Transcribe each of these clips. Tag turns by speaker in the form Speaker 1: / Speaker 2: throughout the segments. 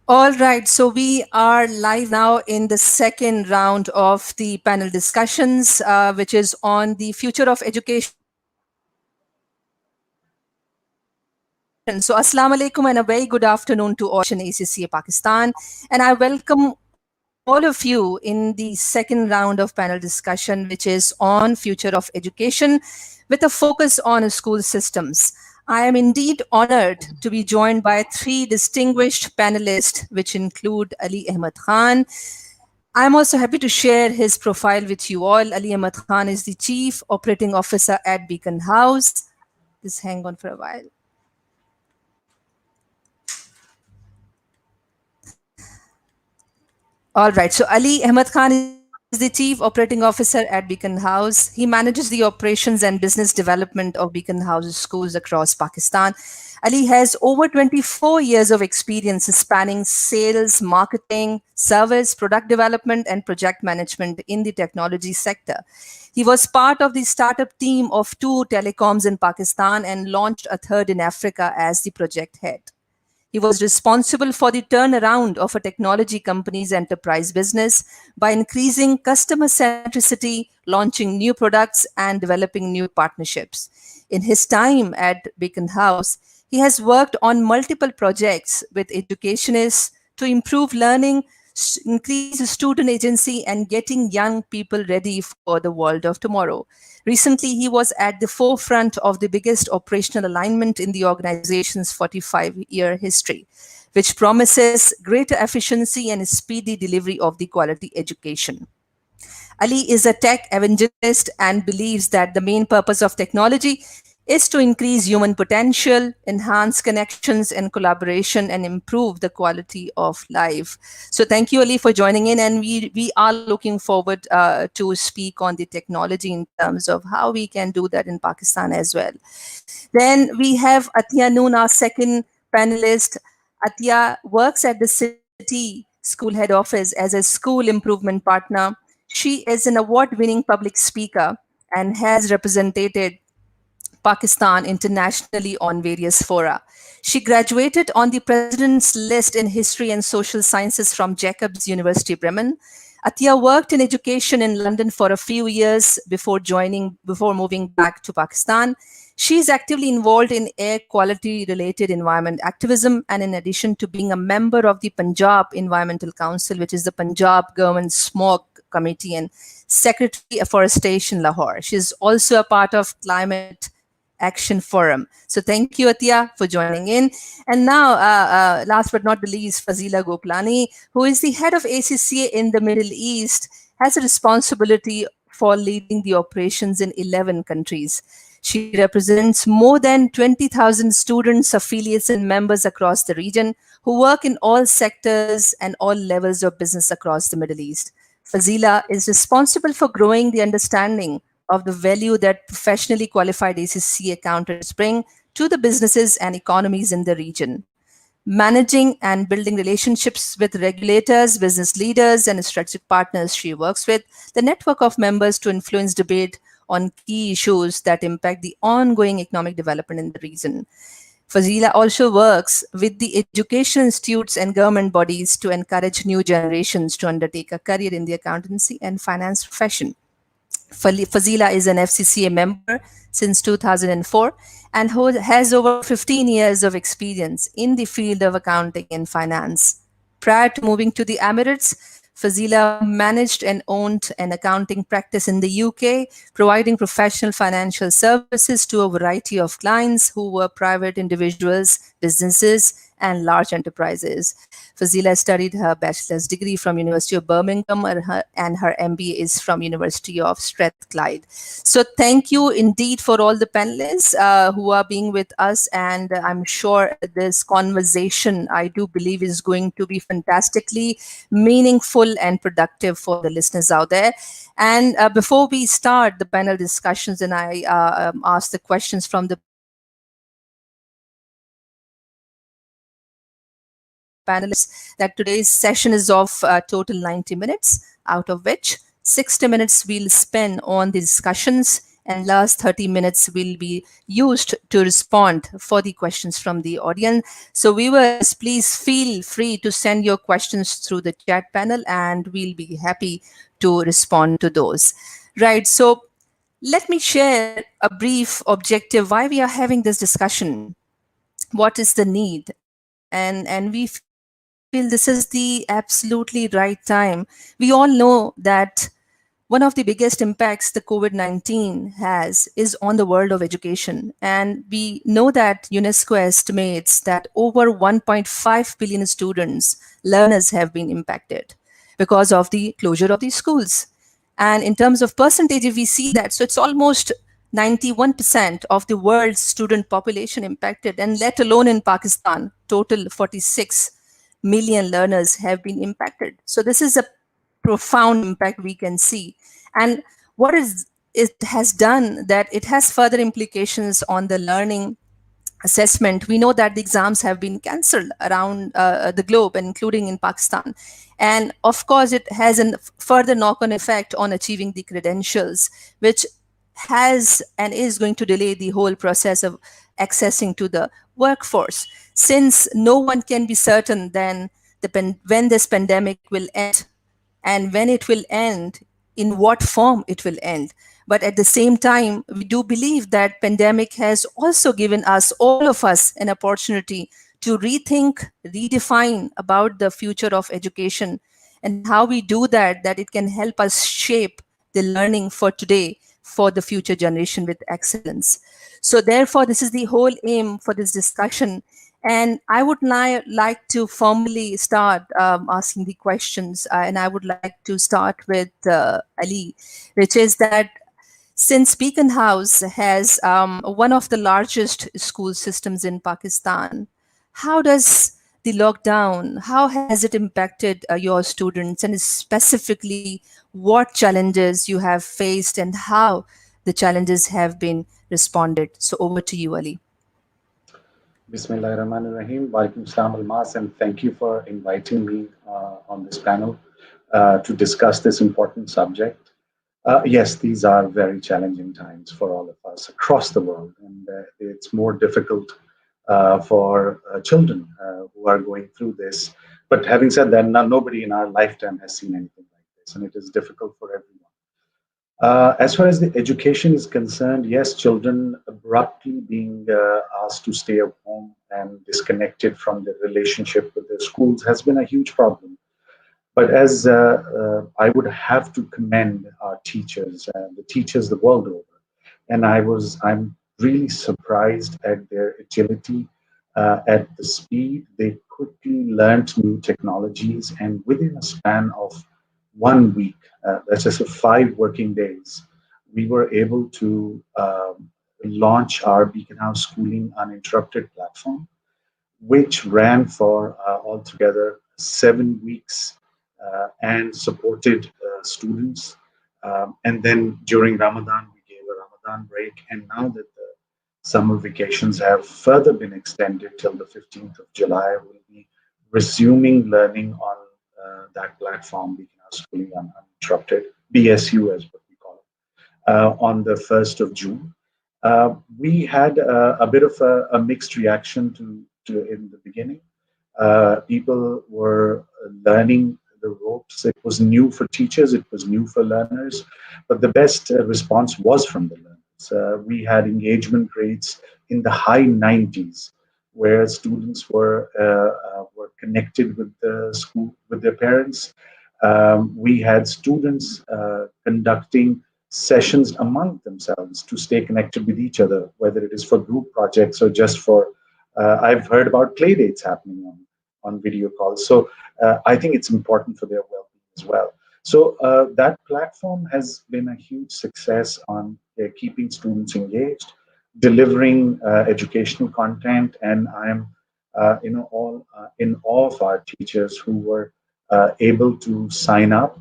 Speaker 1: All right, so we are live now in the second round of the panel discussions, which is on the future of education. So, Assalamu alaikum and a very good afternoon to all in ACCA Pakistan. And I welcome all of you in the second round of panel discussion, which is on future of education with a focus on school systems. I am indeed honored to be joined by three distinguished panelists, which include Ali Ahmed Khan. I'm also happy to share his profile with you all. Ali Ahmed Khan is the Chief Operating Officer at Beacon House. Just hang on for a while. All right. So Ali Ahmed Khan is the Chief Operating Officer at Beacon House. He manages the operations and business development of Beacon House schools across Pakistan. Ali has over 24 years of experience spanning sales, marketing, service, product development, and project management in the technology sector. He was part of the startup team of two telecoms in Pakistan and launched a third in Africa as the project head. He was responsible for the turnaround of a technology company's enterprise business by increasing customer centricity, launching new products, and developing new partnerships. In his time at Beacon House, he has worked on multiple projects with educationists to improve learning, increase student agency, and getting young people ready for the world of tomorrow. Recently, he was at the forefront of the biggest operational alignment in the organization's 45-year history, which promises greater efficiency and speedy delivery of the quality education. Ali is a tech evangelist and believes that the main purpose of technology is to increase human potential, enhance connections and collaboration, and improve the quality of life. So, thank you, Ali, for joining in. And we are looking forward to speak on the technology in terms of how we can do that in Pakistan as well. Then we have Attiya Noon, our second panelist. Attiya works at the City School Head Office as a school improvement partner. She is an award-winning public speaker and has represented Pakistan internationally on various fora. She graduated on the President's List in History and Social Sciences from Jacobs University, Bremen. Attiya worked in education in London for a few years before moving back to Pakistan. She is actively involved in air quality related environment activism, and in addition to being a member of the Punjab Environmental Council, which is the Punjab Government Smog Committee, and Secretary of Afforestation Lahore. She is also a part of Climate Action Forum. So thank you, Attiya, for joining in. And now, last but not the least, Fazila Goklani, who is the head of ACCA in the Middle East, has a responsibility for leading the operations in 11 countries. She represents more than 20,000 students, affiliates, and members across the region who work in all sectors and all levels of business across the Middle East. Fazila is responsible for growing the understanding of the value that professionally qualified ACCA accountants bring to the businesses and economies in the region. Managing and building relationships with regulators, business leaders, and strategic partners she works with, the network of members to influence debate on key issues that impact the ongoing economic development in the region. Fazila also works with the education institutes and government bodies to encourage new generations to undertake a career in the accountancy and finance profession. Fazila is an FCCA member since 2004 and has over 15 years of experience in the field of accounting and finance. Prior to moving to the Emirates, Fazila managed and owned an accounting practice in the UK, providing professional financial services to a variety of clients who were private individuals, businesses, and large enterprises. Fazila studied her bachelor's degree from University of Birmingham and her MBA is from University of Strathclyde. So thank you indeed for all the panelists who are being with us, and I'm sure this conversation, I do believe, is going to be fantastically meaningful and productive for the listeners out there. And before we start the panel discussions and I ask the questions from the panelists, that today's session is of total 90 minutes, out of which 60 minutes we'll spend on the discussions and last 30 minutes will be used to respond for the questions from the audience. So viewers, please feel free to send your questions through the chat panel and we'll be happy to respond to those. Right. So let me share a brief objective why we are having this discussion. What is the need? And we feel this is the absolutely right time. We all know that one of the biggest impacts the COVID 19 has is on the world of education. And we know that UNESCO estimates that over 1.5 billion students, learners have been impacted because of the closure of these schools. And in terms of percentage, if we see that, so it's almost 91% of the world's student population impacted, and let alone in Pakistan, total 46 million learners have been impacted. So this is a profound impact we can see. And what is it has done that it has further implications on the learning assessment. We know that the exams have been cancelled around the globe, including in Pakistan. And of course, it has a further knock on effect on achieving the credentials, which has and is going to delay the whole process of accessing to the workforce. Since no one can be certain then when this pandemic will end and when it will end, in what form it will end. But at the same time, we do believe that pandemic has also given us, all of us, an opportunity to rethink, redefine about the future of education and how we do that, that it can help us shape the learning for today for the future generation with excellence. So therefore, this is the whole aim for this discussion. And I would now like to formally start asking the questions. And I would like to start with Ali, which is that since Beacon House has one of the largest school systems in Pakistan, how does the lockdown, how has it impacted your students, and specifically what challenges you have faced and how the challenges have been responded? So over to you, Ali.
Speaker 2: Bismillahirrahmanirrahim. Walaikum salam almas, and thank you for inviting me on this panel to discuss this important subject. Yes, these are very challenging times for all of us across the world, and it's more difficult for children who are going through this. But having said that, nobody in our lifetime has seen anything like this, and it is difficult for everyone. As far as the education is concerned, yes, children abruptly being asked to stay at home and disconnected from their relationship with their schools has been a huge problem. But as I would have to commend our teachers, the teachers the world over, and I'm really surprised at their agility, at the speed they quickly learned new technologies, and within a span of 1 week, that's just 5 working days, we were able to launch our Beacon House Schooling Uninterrupted platform, which ran for altogether 7 weeks and supported students. And then during Ramadan, we gave a Ramadan break. And now that the summer vacations have further been extended till the 15th of July, we'll be resuming learning on that platform, Beacon House Schooling Uninterrupted, BSU as what we call it, on the 1st of June. We had a bit of a mixed reaction to in the beginning. People were learning the ropes. It was new for teachers, it was new for learners, but the best response was from the learners. We had engagement rates in the high 90s, where students were connected with the school, with their parents. We had students conducting sessions among themselves to stay connected with each other, whether it is for group projects or just for. I've heard about play dates happening on video calls. So I think it's important for their well-being as well. So that platform has been a huge success on keeping students engaged, delivering educational content, and I am, all in awe of our teachers who were able to sign up,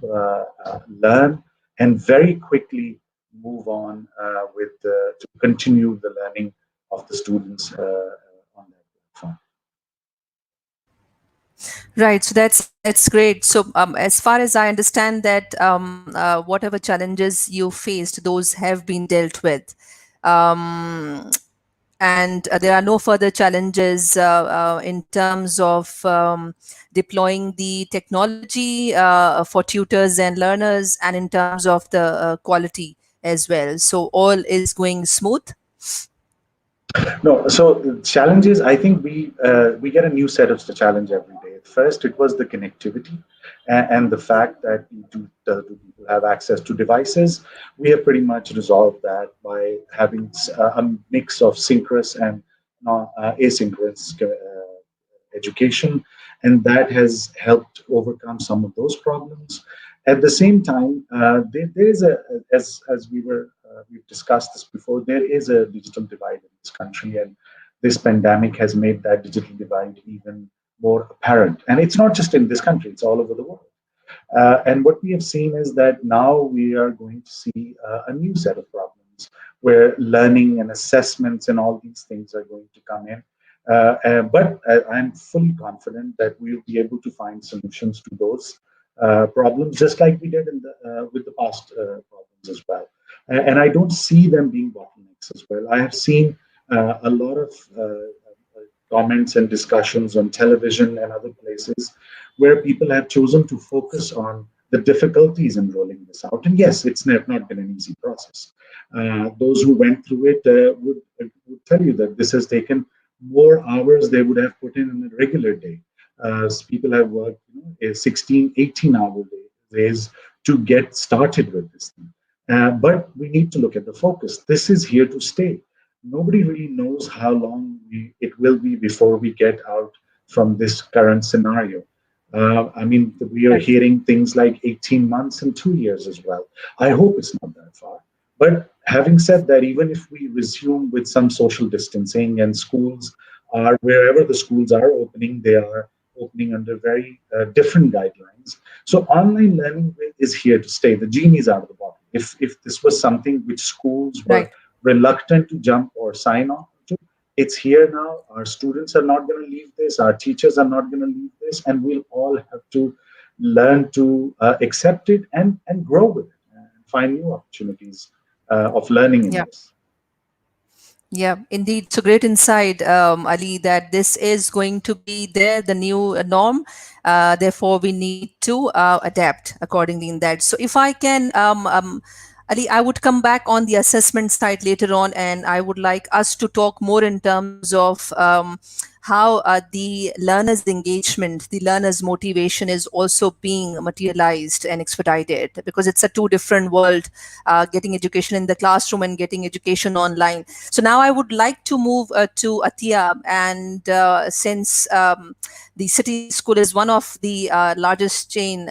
Speaker 2: learn, and very quickly move on with to continue the learning of the students on that platform.
Speaker 1: Right. So that's great. So as far as I understand that whatever challenges you faced, those have been dealt with. Um, and there are no further challenges in terms of deploying the technology for tutors and learners, and in terms of the quality as well. So all is going smooth.
Speaker 2: No, so the challenges. I think we get a new set of the challenge every day. First, it was the connectivity, and the fact that do people have access to devices. We have pretty much resolved that by having a mix of synchronous and asynchronous education, and that has helped overcome some of those problems. At the same time, there is as we've discussed this before. There is a digital divide in this country, and this pandemic has made that digital divide even more apparent. And it's not just in this country; it's all over the world. And what we have seen is that now we are going to see a new set of problems where learning and assessments and all these things are going to come in. But I'm fully confident that we'll be able to find solutions to those problems, just like we did with the past problems as well. And I don't see them being bottlenecks as well. I have seen a lot of comments and discussions on television and other places where people have chosen to focus on the difficulties in rolling this out. And yes, it's not been an easy process. Those who went through it would tell you that this has taken more hours they would have put in a regular day. People have worked a 16, 18-hour days to get started with this thing. But we need to look at the focus. This is here to stay. Nobody really knows how long it will be before we get out from this current scenario. I mean, we are hearing things like 18 months and 2 years as well. I hope it's not that far. But having said that, even if we resume with some social distancing and schools are, wherever the schools are opening, they are opening under very different guidelines. So online learning is here to stay. The genie is out of the bottle. If this was something which schools were
Speaker 1: Right.
Speaker 2: reluctant to jump or sign on to, it's here now. Our students are not going to leave this. Our teachers are not going to leave this, and we'll all have to learn to accept it and grow with it and find new opportunities of learning in
Speaker 1: Yeah.
Speaker 2: this.
Speaker 1: Yeah, indeed. So great insight, Ali, that this is going to be there, the new norm. Therefore, we need to adapt accordingly in that. So, if I can, Ali, I would come back on the assessment side later on, and I would like us to talk more in terms of how the learner's engagement, the learner's motivation is also being materialized and expedited, because it's a two different world, getting education in the classroom and getting education online. So now I would like to move to Attiya, and since the city school is one of the largest chain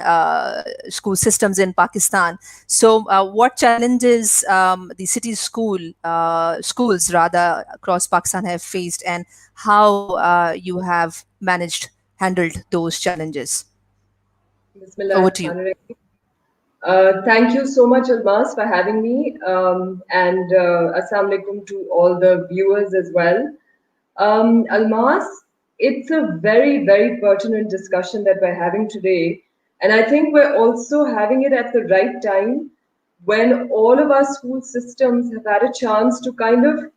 Speaker 1: school systems in Pakistan, so what challenges the city schools rather across Pakistan have faced, and how you have managed handled those challenges? Over to you.
Speaker 3: Bismillahirrahmanirrahim. Thank you so much, Almas, for having me. And Assalamu alaikum to all the viewers as well. Almas, it's a very, very pertinent discussion that we're having today. And I think we're also having it at the right time when all of our school systems have had a chance to kind of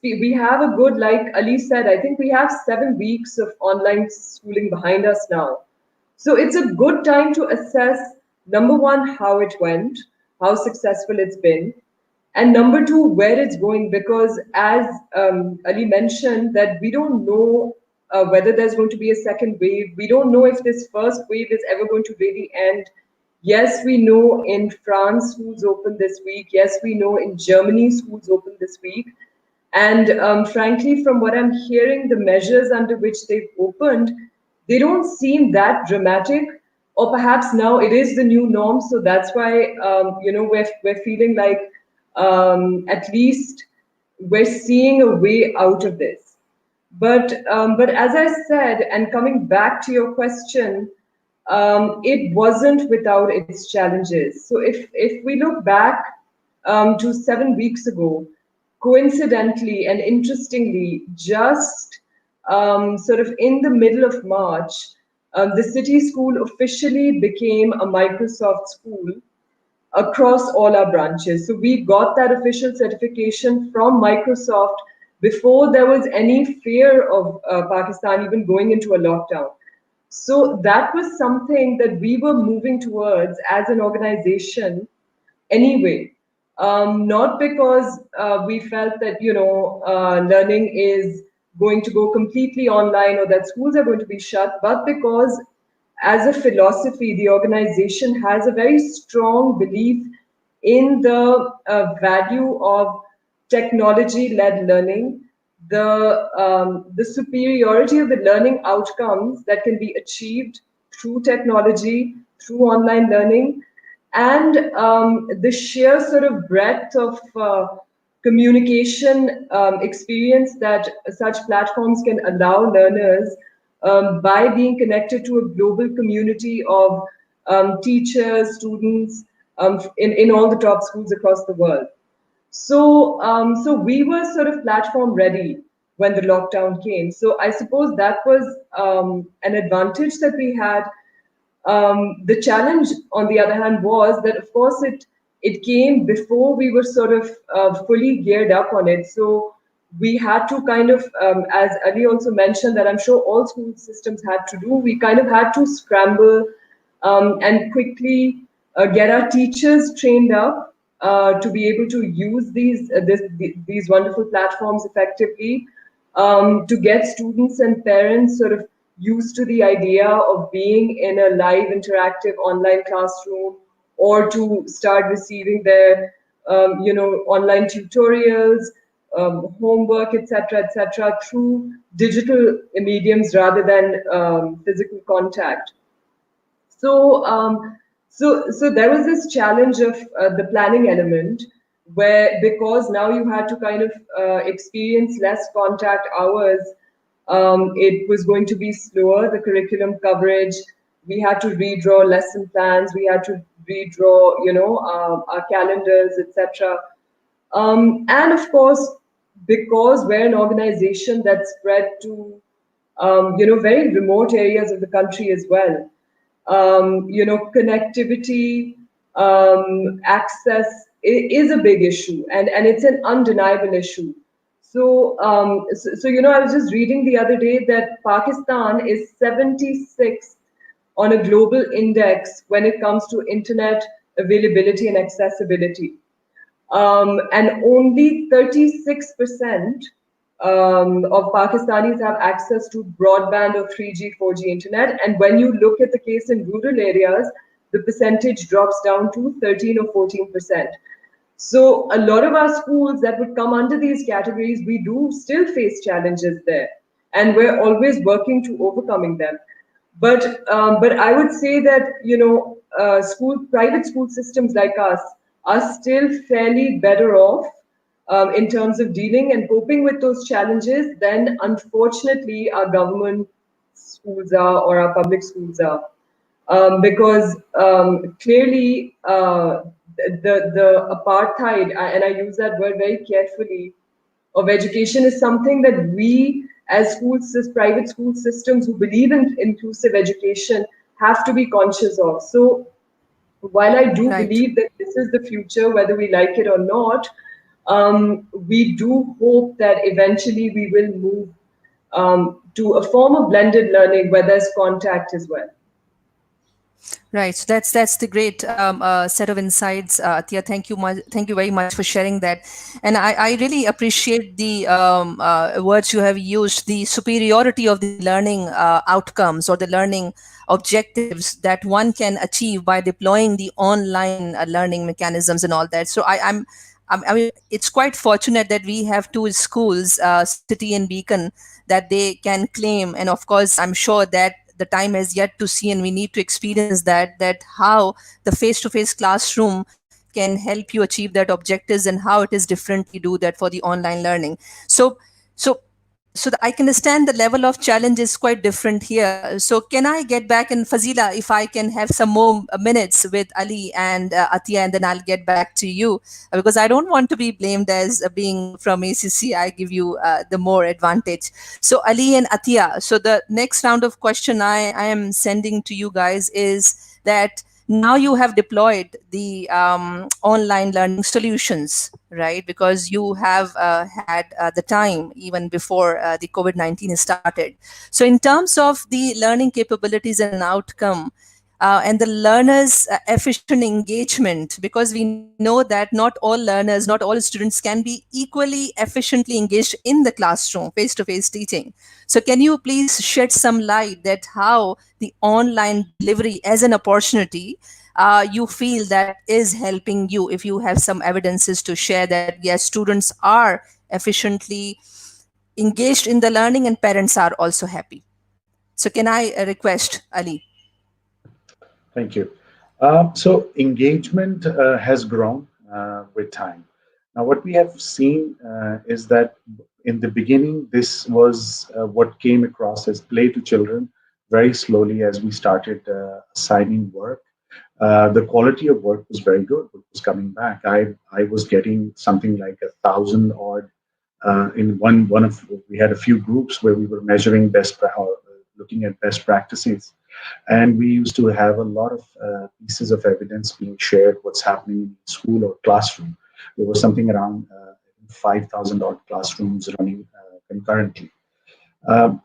Speaker 3: we have a good, like Ali said, I think we have 7 weeks of online schooling behind us now. So it's a good time to assess, number one, how it went, how successful it's been, and number two, where it's going. Because as Ali mentioned, that we don't know whether there's going to be a second wave. We don't know if this first wave is ever going to really end. Yes, we know in France schools open this week. Yes, we know in Germany schools open this week. And frankly, from what I'm hearing, the measures under which they've opened, they don't seem that dramatic. Or perhaps now it is the new norm, so that's why we're feeling like at least we're seeing a way out of this. But as I said, and coming back to your question, it wasn't without its challenges. So if we look back to 7 weeks ago, coincidentally and interestingly, just sort of in the middle of March, the city school officially became a Microsoft school across all our branches. So we got that official certification from Microsoft before there was any fear of Pakistan even going into a lockdown. So that was something that we were moving towards as an organization anyway. Not because we felt that learning is going to go completely online or that schools are going to be shut, but because as a philosophy, the organization has a very strong belief in the value of technology-led learning, the superiority of the learning outcomes that can be achieved through technology, through online learning, and the sheer sort of breadth of communication experience that such platforms can allow learners by being connected to a global community of teachers, students in all the top schools across the world. So we were sort of platform ready when the lockdown came. So I suppose that was an advantage that we had. The challenge, on the other hand, was that of course it came before we were sort of fully geared up on it. So we had to kind of, as Ali also mentioned, that I'm sure all school systems had to do. We kind of had to scramble and quickly get our teachers trained up to be able to use these wonderful platforms effectively, to get students and parents sort of used to the idea of being in a live interactive online classroom, or to start receiving their online tutorials, homework, etc., through digital mediums rather than physical contact. So there was this challenge of the planning element, where because now you had to kind of experience less contact hours, it was going to be slower, the curriculum coverage. We had to redraw lesson plans. We had to redraw, our calendars, etc. And of course, because we're an organization that's spread to, very remote areas of the country as well, connectivity, access is a big issue, and it's an undeniable issue. So I was just reading the other day that Pakistan is 76th on a global index when it comes to internet availability and accessibility. And only 36% of Pakistanis have access to broadband or 3G, 4G internet. And when you look at the case in rural areas, the percentage drops down to 13 or 14%. So a lot of our schools that would come under these categories, we do still face challenges there, and we're always working to overcoming them. But I would say that private school systems like us are still fairly better off in terms of dealing and coping with those challenges than, unfortunately, our government schools are, or our public schools are. Because clearly the apartheid, and I use that word very carefully, of education is something that we as private school systems who believe in inclusive education have to be conscious of. So while I do
Speaker 1: Right.
Speaker 3: believe that this is the future, whether we like it or not, we do hope that eventually we will move to a form of blended learning where there's contact as well.
Speaker 1: Right. So that's the great set of insights, Attiya. Thank you very much for sharing that. And I really appreciate the words you have used, the superiority of the learning outcomes or the learning objectives that one can achieve by deploying the online learning mechanisms and all that. So I mean, it's quite fortunate that we have two schools, City and Beacon, that they can claim. And of course, I'm sure that the time has yet to see, and we need to experience that how the face-to-face classroom can help you achieve that objectives, and how it is differently do that for the online learning. So I can understand the level of challenge is quite different here. So can I get back in Fazila if I can have some more minutes with Ali and Attiya, and then I'll get back to you because I don't want to be blamed as being from ACC. I give you the more advantage. So Ali and Attiya. So the next round of question I am sending to you guys is that now you have deployed the online learning solutions, right? Because you have had the time even before the COVID-19 started. So in terms of the learning capabilities and outcome, and the learners' efficient engagement, because we know that not all learners, not all students can be equally efficiently engaged in the classroom, face to face teaching. So, can you please shed some light that how the online delivery as an opportunity you feel that is helping you? If you have some evidences to share that yes, students are efficiently engaged in the learning and parents are also happy. So, can I request Ali?
Speaker 2: Thank you. So engagement has grown with time. Now, what we have seen is that in the beginning, this was what came across as play to children very slowly as we started assigning work. The quality of work was very good. It was coming back. I was getting something like 1,000 odd in one of we had a few groups where we were measuring or looking at best practices, and we used to have a lot of pieces of evidence being shared what's happening in school or classroom. There was something around 5,000 odd classrooms running concurrently.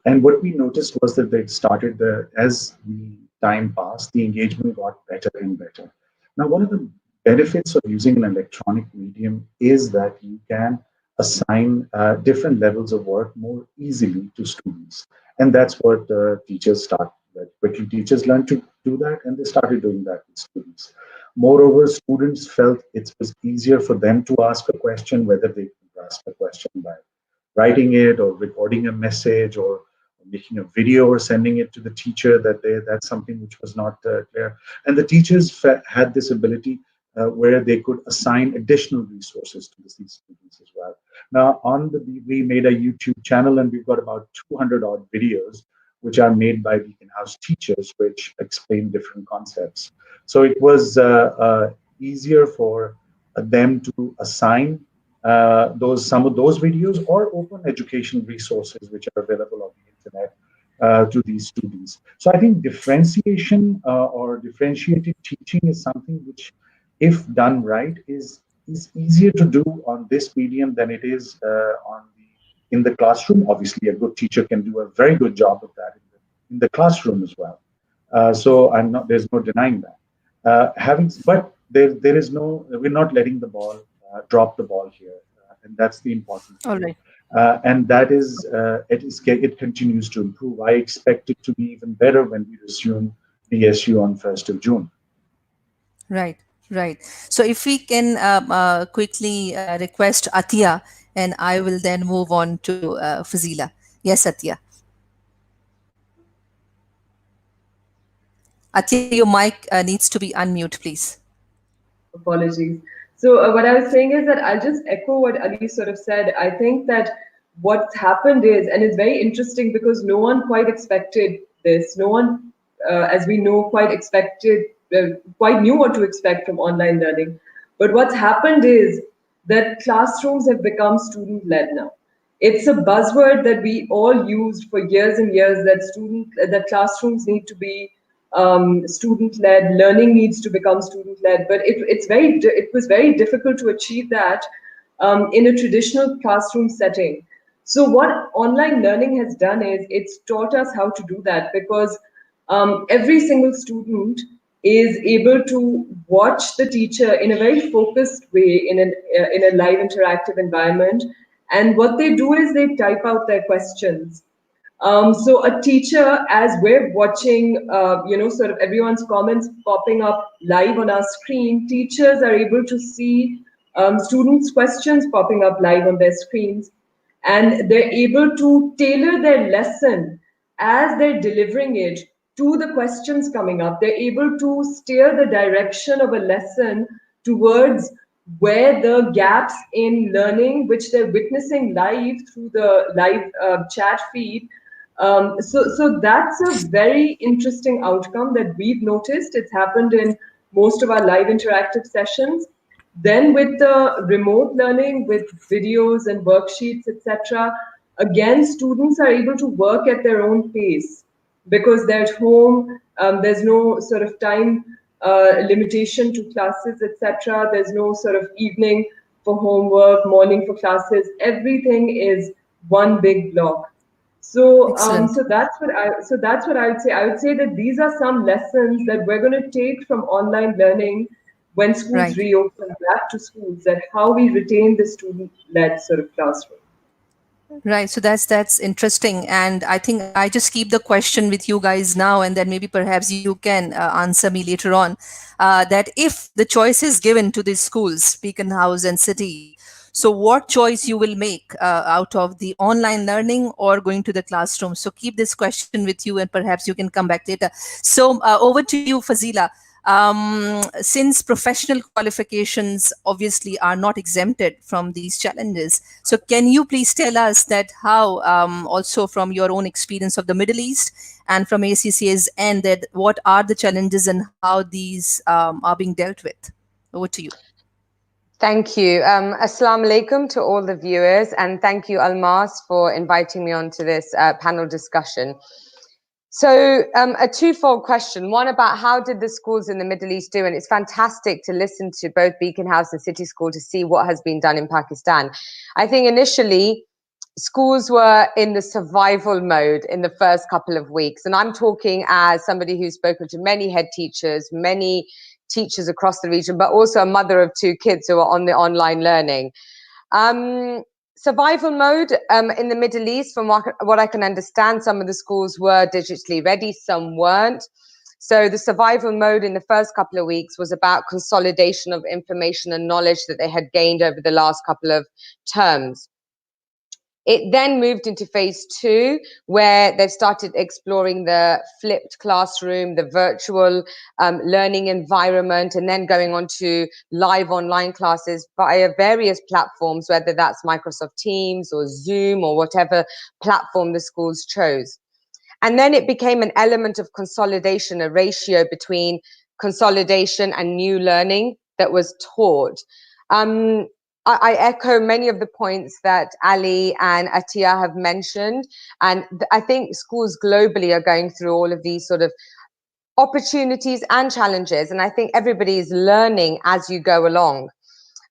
Speaker 2: And what we noticed was that they started as the time passed, the engagement got better and better. Now, one of the benefits of using an electronic medium is that you can assign different levels of work more easily to students. And that's what teachers start with. Quickly, teachers learned to do that and they started doing that with students. Moreover, students felt it was easier for them to ask a question, whether they could ask a question by writing it or recording a message or making a video or sending it to the teacher that's something which was not clear, and the teachers had this ability where they could assign additional resources to these students as well. Now on the we made a YouTube channel and we've got about 200 odd videos which are made by Beacon House teachers which explain different concepts. So it was easier for them to assign those some of those videos or open education resources which are available on the internet to these students. So I think differentiation or differentiated teaching is something which, if done right, is easier to do on this medium than it is on the in the classroom. Obviously, a good teacher can do a very good job of that in the classroom as well. So I'm not. There's no denying that. But there is no. We're not letting the ball drop the ball here, and that's the important
Speaker 1: All
Speaker 2: thing.
Speaker 1: right.
Speaker 2: And that is, it continues to improve. I expect it to be even better when we resume the SU on 1st of June.
Speaker 1: Right, right. So if we can quickly request Attiya, and I will then move on to Fazila. Yes, Attiya. Attiya, your mic needs to be unmute, please.
Speaker 3: Apologies. So what I was saying is that I'll just echo what Ali sort of said. I think that what's happened is, and it's very interesting because no one quite expected this. No one, as we know, quite knew what to expect from online learning. But what's happened is that classrooms have become student-led now. It's a buzzword that we all used for years and years, that classrooms need to be student-led, learning needs to become student-led, but it was very difficult to achieve that in a traditional classroom setting. So what online learning has done is it's taught us how to do that, because every single student is able to watch the teacher in a very focused way in a live interactive environment, and what they do is they type out their questions. So a teacher, as we're watching, sort of everyone's comments popping up live on our screen, teachers are able to see students' questions popping up live on their screens, and they're able to tailor their lesson as they're delivering it to the questions coming up. They're able to steer the direction of a lesson towards where the gaps in learning, which they're witnessing live through the live chat feed. So that's a very interesting outcome that we've noticed. It's happened in most of our live interactive sessions. Then with the remote learning, with videos and worksheets, etc., again, students are able to work at their own pace because they're at home. There's no sort of time limitation to classes, etc. There's no sort of evening for homework, morning for classes. Everything is one big block.
Speaker 1: Excellent.
Speaker 3: So that's what I would say. I would say that these are some lessons that we're going to take from online learning when schools
Speaker 1: Right.
Speaker 3: reopen back to schools, that how we retain the student-led sort of classroom.
Speaker 1: Right. So that's interesting, and I think I just keep the question with you guys now, and then maybe perhaps you can answer me later on. That if the choice is given to these schools, Beacon House and City, so what choice you will make out of the online learning or going to the classroom? So keep this question with you, and perhaps you can come back later. So over to you, Fazila. Since professional qualifications obviously are not exempted from these challenges, so can you please tell us that how, also from your own experience of the Middle East and from ACCA's end, that what are the challenges and how these are being dealt with? Over to you.
Speaker 4: Thank you. Assalamu alaikum to all the viewers, and thank you, Almas, for inviting me onto this panel discussion. So a twofold question, one about how did the schools in the Middle East do? And it's fantastic to listen to both Beacon House and City School to see what has been done in Pakistan. I think initially schools were in the survival mode in the first couple of weeks. And I'm talking as somebody who's spoken to many head teachers, many teachers across the region, but also a mother of two kids who are on the online learning. Survival mode in the Middle East, from what I can understand, some of the schools were digitally ready, some weren't. So the survival mode in the first couple of weeks was about consolidation of information and knowledge that they had gained over the last couple of terms. It then moved into phase two, where they've started exploring the flipped classroom, the virtual learning environment, and then going on to live online classes via various platforms, whether that's Microsoft Teams or Zoom or whatever platform the schools chose. And then it became an element of consolidation, a ratio between consolidation and new learning that was taught. I echo many of the points that Ali and Attiya have mentioned. And I think schools globally are going through all of these sort of opportunities and challenges. And I think everybody is learning as you go along.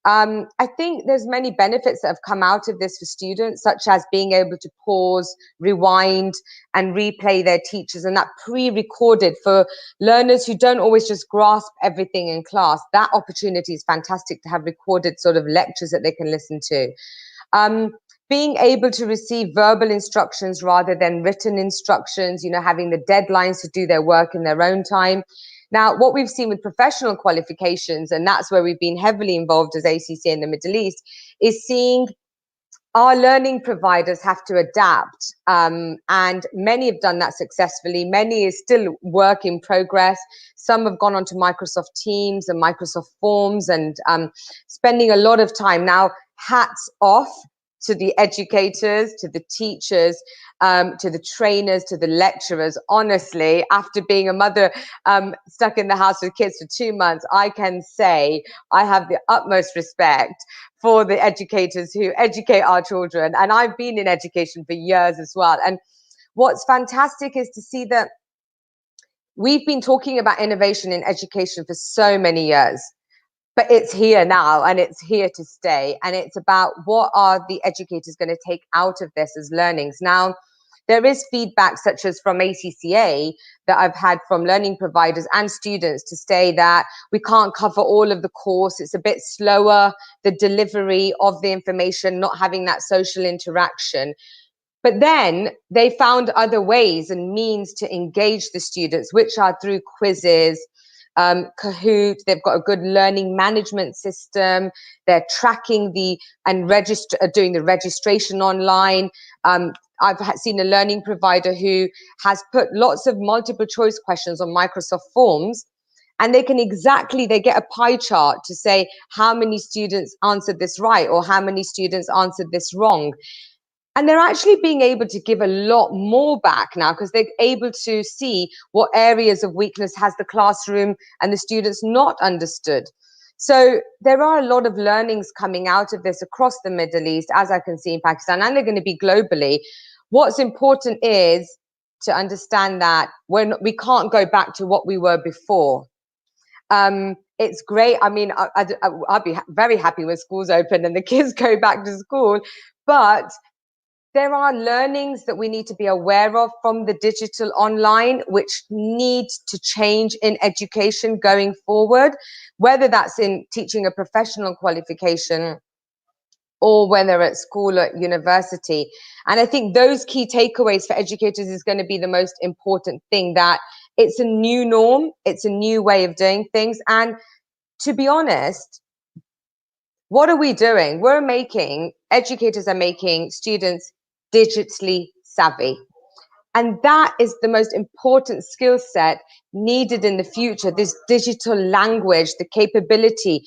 Speaker 4: I think there's many benefits that have come out of this for students, such as being able to pause, rewind, and replay their teachers, and that pre-recorded for learners who don't always just grasp everything in class. That opportunity is fantastic to have recorded sort of lectures that they can listen to. Being able to receive verbal instructions rather than written instructions, you know, having the deadlines to do their work in their own time. Now, what we've seen with professional qualifications, and that's where we've been heavily involved as ACCA in the Middle East, is seeing our learning providers have to adapt. And many have done that successfully. Many is still work in progress. Some have gone on to Microsoft Teams and Microsoft Forms and spending a lot of time. Now, hats off to the educators, to the teachers, to the trainers, to the lecturers. Honestly, after being a mother stuck in the house with kids for 2 months, I can say I have the utmost respect for the educators who educate our children. And I've been in education for years as well. And what's fantastic is to see that we've been talking about innovation in education for so many years. But it's here now and it's here to stay. And it's about what are the educators going to take out of this as learnings. Now, there is feedback such as from ACCA that I've had from learning providers and students to say that we can't cover all of the course. It's a bit slower, the delivery of the information, not having that social interaction. But then they found other ways and means to engage the students, which are through quizzes, Kahoot. They've got a good learning management system. They're tracking doing the registration online. I've seen a learning provider who has put lots of multiple choice questions on Microsoft Forms, and they get a pie chart to say how many students answered this right or how many students answered this wrong. And they're actually being able to give a lot more back now because they're able to see what areas of weakness has the classroom and the students not understood. So there are a lot of learnings coming out of this across the Middle East, as I can see in Pakistan, and they're going to be globally. What's important is to understand that we can't go back to what we were before. It's great. I mean, I'd be very happy when schools open and the kids go back to school, but there are learnings that we need to be aware of from the digital online, which need to change in education going forward, whether that's in teaching a professional qualification or whether at school or at university. And I think those key takeaways for educators is going to be the most important thing, that it's a new norm, it's a new way of doing things. And to be honest, what are we doing? Educators are making students digitally savvy. And that is the most important skill set needed in the future, this digital language, the capability.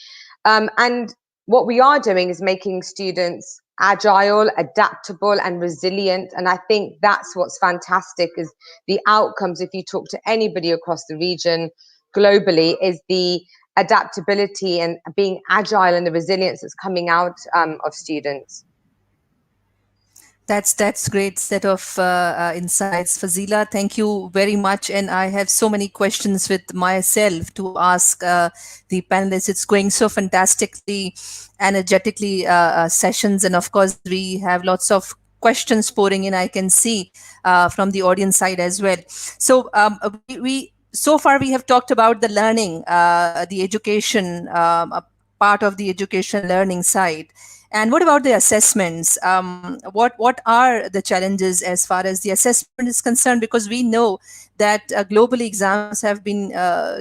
Speaker 4: And what we are doing is making students agile, adaptable, and resilient. And I think that's what's fantastic, is the outcomes, if you talk to anybody across the region globally, is the adaptability and being agile and the resilience that's coming out of students.
Speaker 1: That's great set of insights, Fazila. Thank you very much. And I have so many questions with myself to ask the panelists. It's going so fantastically, energetically sessions, and of course we have lots of questions pouring in. I can see from the audience side as well. So we so far we have talked about the learning, the education, a part of the education learning side. And what about the assessments? What are the challenges as far as the assessment is concerned? Because we know that globally exams have been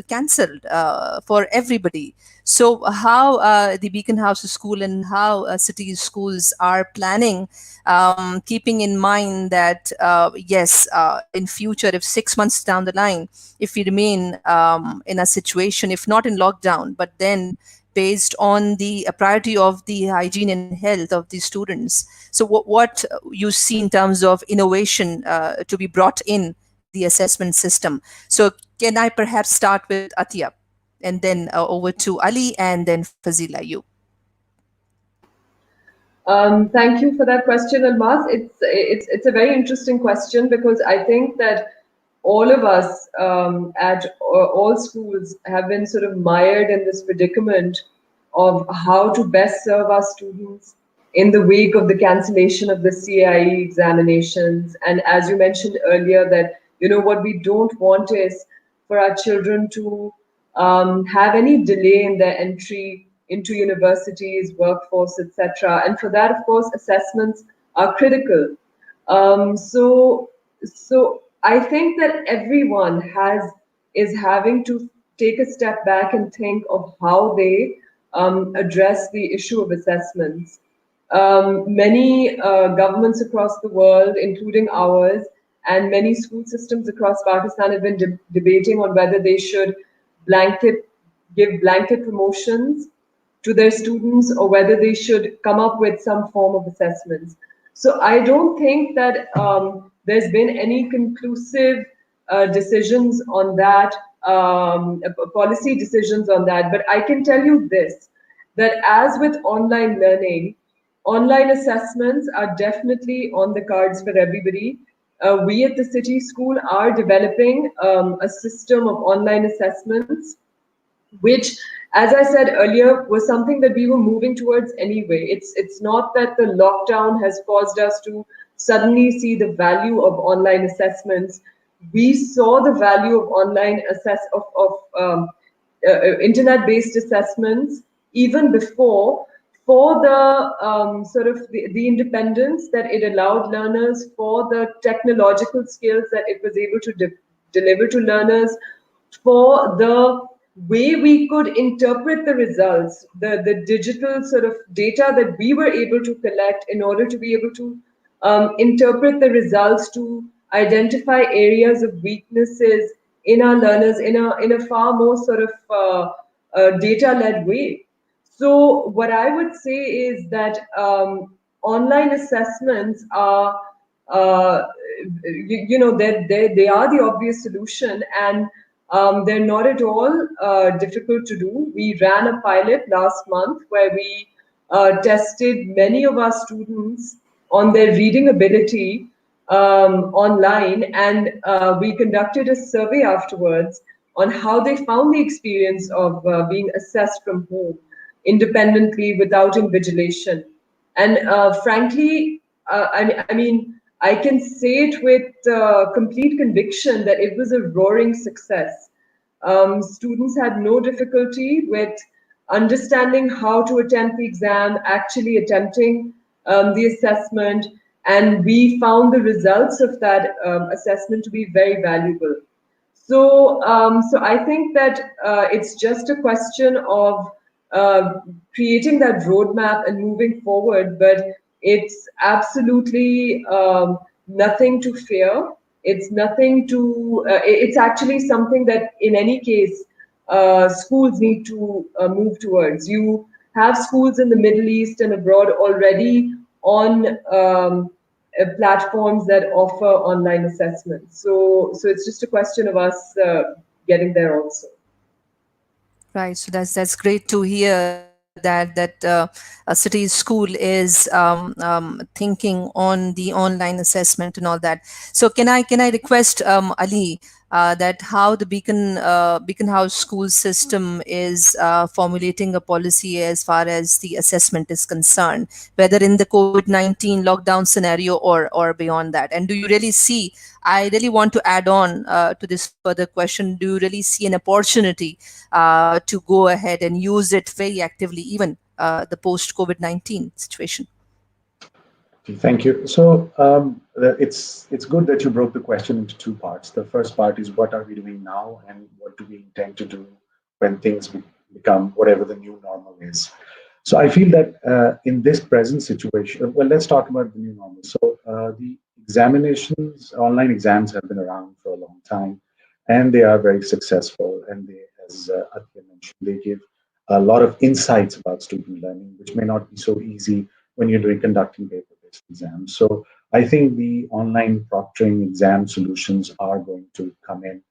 Speaker 1: cancelled for everybody. So how the Beacon House School and how city schools are planning, keeping in mind that yes, in future, if 6 months down the line, if we remain in a situation, if not in lockdown, but then based on the priority of the hygiene and health of the students. So what you see in terms of innovation to be brought in the assessment system. So can I perhaps start with Attiya and then over to Ali and then Fazila, you.
Speaker 3: Thank you for that question, Almas. It's a very interesting question, because I think that all of us at all schools have been sort of mired in this predicament of how to best serve our students in the wake of the cancellation of the CAIE examinations. And as you mentioned earlier, that what we don't want is for our children to have any delay in their entry into universities, workforce, etc. And for that, of course, assessments are critical. So I think that everyone is having to take a step back and think of how they address the issue of assessments. Many governments across the world, including ours, and many school systems across Pakistan have been debating on whether they should give blanket promotions to their students, or whether they should come up with some form of assessments. So I don't think that there's been any conclusive decisions on that, policy decisions on that. But I can tell you this, that as with online learning, online assessments are definitely on the cards for everybody. We at the City School are developing a system of online assessments, which, as I said earlier, was something that we were moving towards anyway. It's not that the lockdown has caused us to suddenly see the value of online assessments. We saw the value of internet-based assessments even before, for the sort of the independence that it allowed learners, for the technological skills that it was able to deliver to learners, for the way we could interpret the results, the digital sort of data that we were able to collect in order to be able to interpret the results, to identify areas of weaknesses in our learners in a far more sort of data-led way. So what I would say is that online assessments are, uh, they are the obvious solution, and they're not at all difficult to do. We ran a pilot last month where we tested many of our students on their reading ability online, and we conducted a survey afterwards on how they found the experience of being assessed from home independently without invigilation. And frankly, I mean, I can say it with complete conviction that it was a roaring success. Students had no difficulty with understanding how to attempt the exam, actually attempting the assessment, and we found the results of that assessment to be very valuable. So I think that it's just a question of creating that roadmap and moving forward, but it's absolutely nothing to fear. It's nothing to, it's actually something that, in any case, schools need to move towards. You have schools in the Middle East and abroad already on platforms that offer online assessments. So it's just a question of us getting there also.
Speaker 1: Right. So that's great to hear that a city school is thinking on the online assessment and all that. So can I request Ali, that how the Beacon House school system is formulating a policy as far as the assessment is concerned, whether in the COVID-19 lockdown scenario or beyond that. And do you really see? I really want to add on to this further question. Do you really see an opportunity to go ahead and use it very actively, even the post COVID-19 situation?
Speaker 2: Thank you. So it's good that you broke the question into two parts. The first part is what are we doing now, and what do we intend to do when things become whatever the new normal is. So I feel that in this present situation, well, let's talk about the new normal. So the examinations, online exams have been around for a long time, and they are very successful. And they, as Attiya mentioned, they give a lot of insights about student learning, which may not be so easy when you're doing conducting paper-based exams. So I think the online proctoring exam solutions are going to come in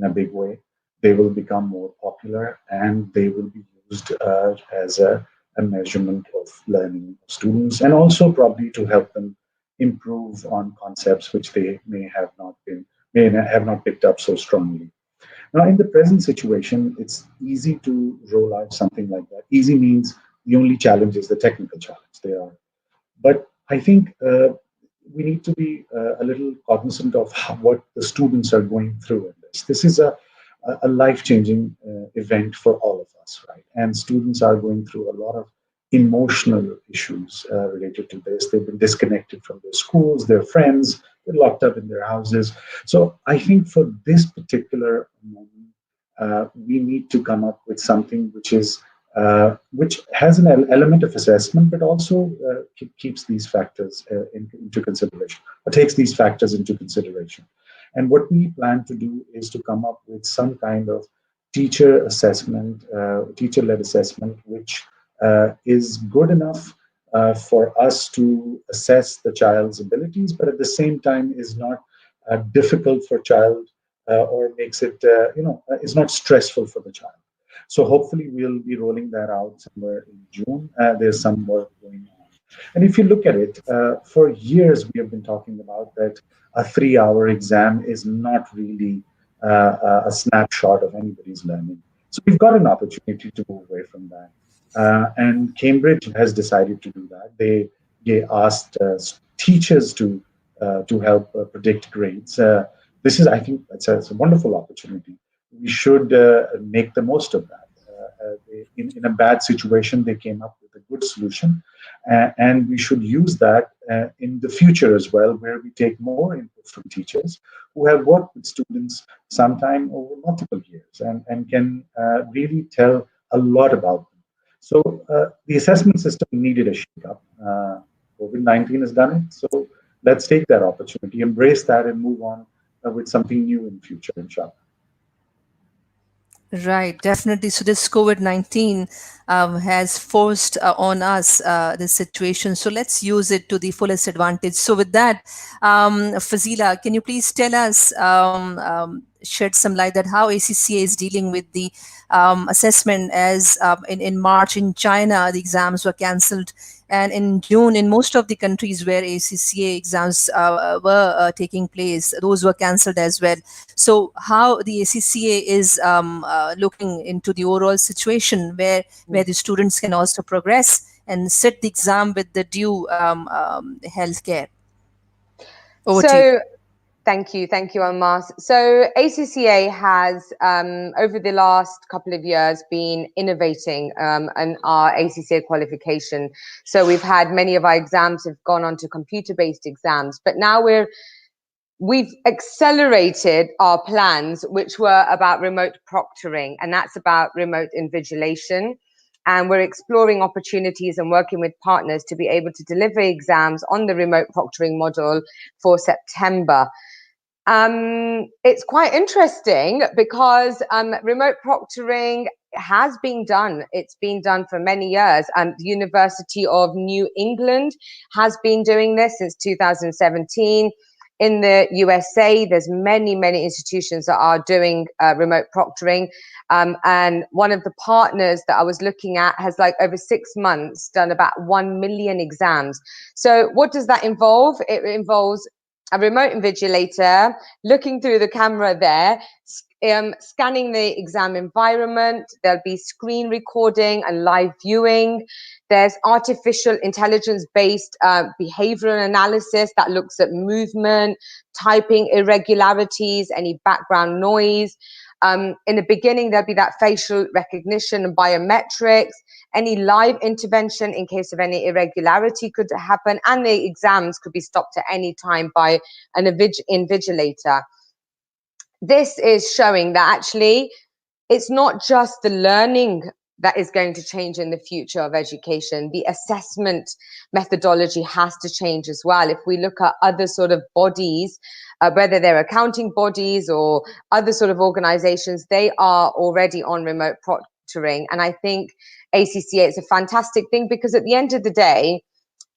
Speaker 2: a big way. They will become more popular, and they will be used as a measurement of learning of students, and also probably to help them improve on concepts which they may have not picked up so strongly. Now, in the present situation, it's easy to roll out something like that. Easy means the only challenge is the technical challenge. But I think we need to be a little cognizant of what the students are going through in this. This is a life-changing event for all of us, right? And students are going through a lot of emotional issues related to this. They've been disconnected from their schools, their friends, they're locked up in their houses. So I think for this particular moment, we need to come up with something which has an element of assessment, but also keeps these factors into consideration, or takes these factors into consideration. And what we plan to do is to come up with some kind of teacher assessment, teacher-led assessment, which is good enough for us to assess the child's abilities, but at the same time is not difficult for child, or makes it, is not stressful for the child. So hopefully we'll be rolling that out somewhere in June. There's some work going on. And if you look at it, for years we have been talking about that a 3-hour exam is not really a snapshot of anybody's learning. So we've got an opportunity to move away from that. And Cambridge has decided to do that. They asked teachers to help predict grades. This is, I think, it's a wonderful opportunity. We should make the most of that. In a bad situation, they came up with a good solution, and we should use that in the future as well, where we take more input from teachers who have worked with students sometime over multiple years, and can really tell a lot about them. So the assessment system needed a shake-up. COVID-19 has done it, so let's take that opportunity, embrace that, and move on with something new in future, inshallah.
Speaker 1: Right, definitely. So this COVID-19 has forced on us this situation. So let's use it to the fullest advantage. So with that, Fazila, can you please tell us, shed some light that how ACCA is dealing with the assessment as in March in China, the exams were cancelled. And in June, in most of the countries where ACCA exams were taking place, those were cancelled as well. So, how the ACCA is looking into the overall situation where the students can also progress and sit the exam with the due healthcare. Over to you.
Speaker 4: So thank you, Almas. So ACCA has, over the last couple of years, been innovating in our ACCA qualification. So we've had many of our exams have gone on to computer-based exams, but now we've accelerated our plans, which were about remote proctoring, and that's about remote invigilation. And we're exploring opportunities and working with partners to be able to deliver exams on the remote proctoring model for September. It's quite interesting because remote proctoring has been done. It's been done for many years. The University of New England has been doing this since 2017. In the USA, there's many institutions that are doing remote proctoring. And one of the partners that I was looking at has, like, over 6 months done about 1 million exams. So what does that involve? It involves a remote invigilator looking through the camera there, scanning the exam environment. There'll be screen recording and live viewing. There's artificial intelligence-based behavioral analysis that looks at movement, typing irregularities, any background noise. In the beginning, there'll be that facial recognition and biometrics, any live intervention in case of any irregularity could happen, and the exams could be stopped at any time by an invigilator. This is showing that actually it's not just the learning that is going to change in the future of education. The assessment methodology has to change as well. If we look at other sort of bodies, whether they're accounting bodies or other sort of organizations, they are already on remote proctoring. And I think ACCA is a fantastic thing because at the end of the day,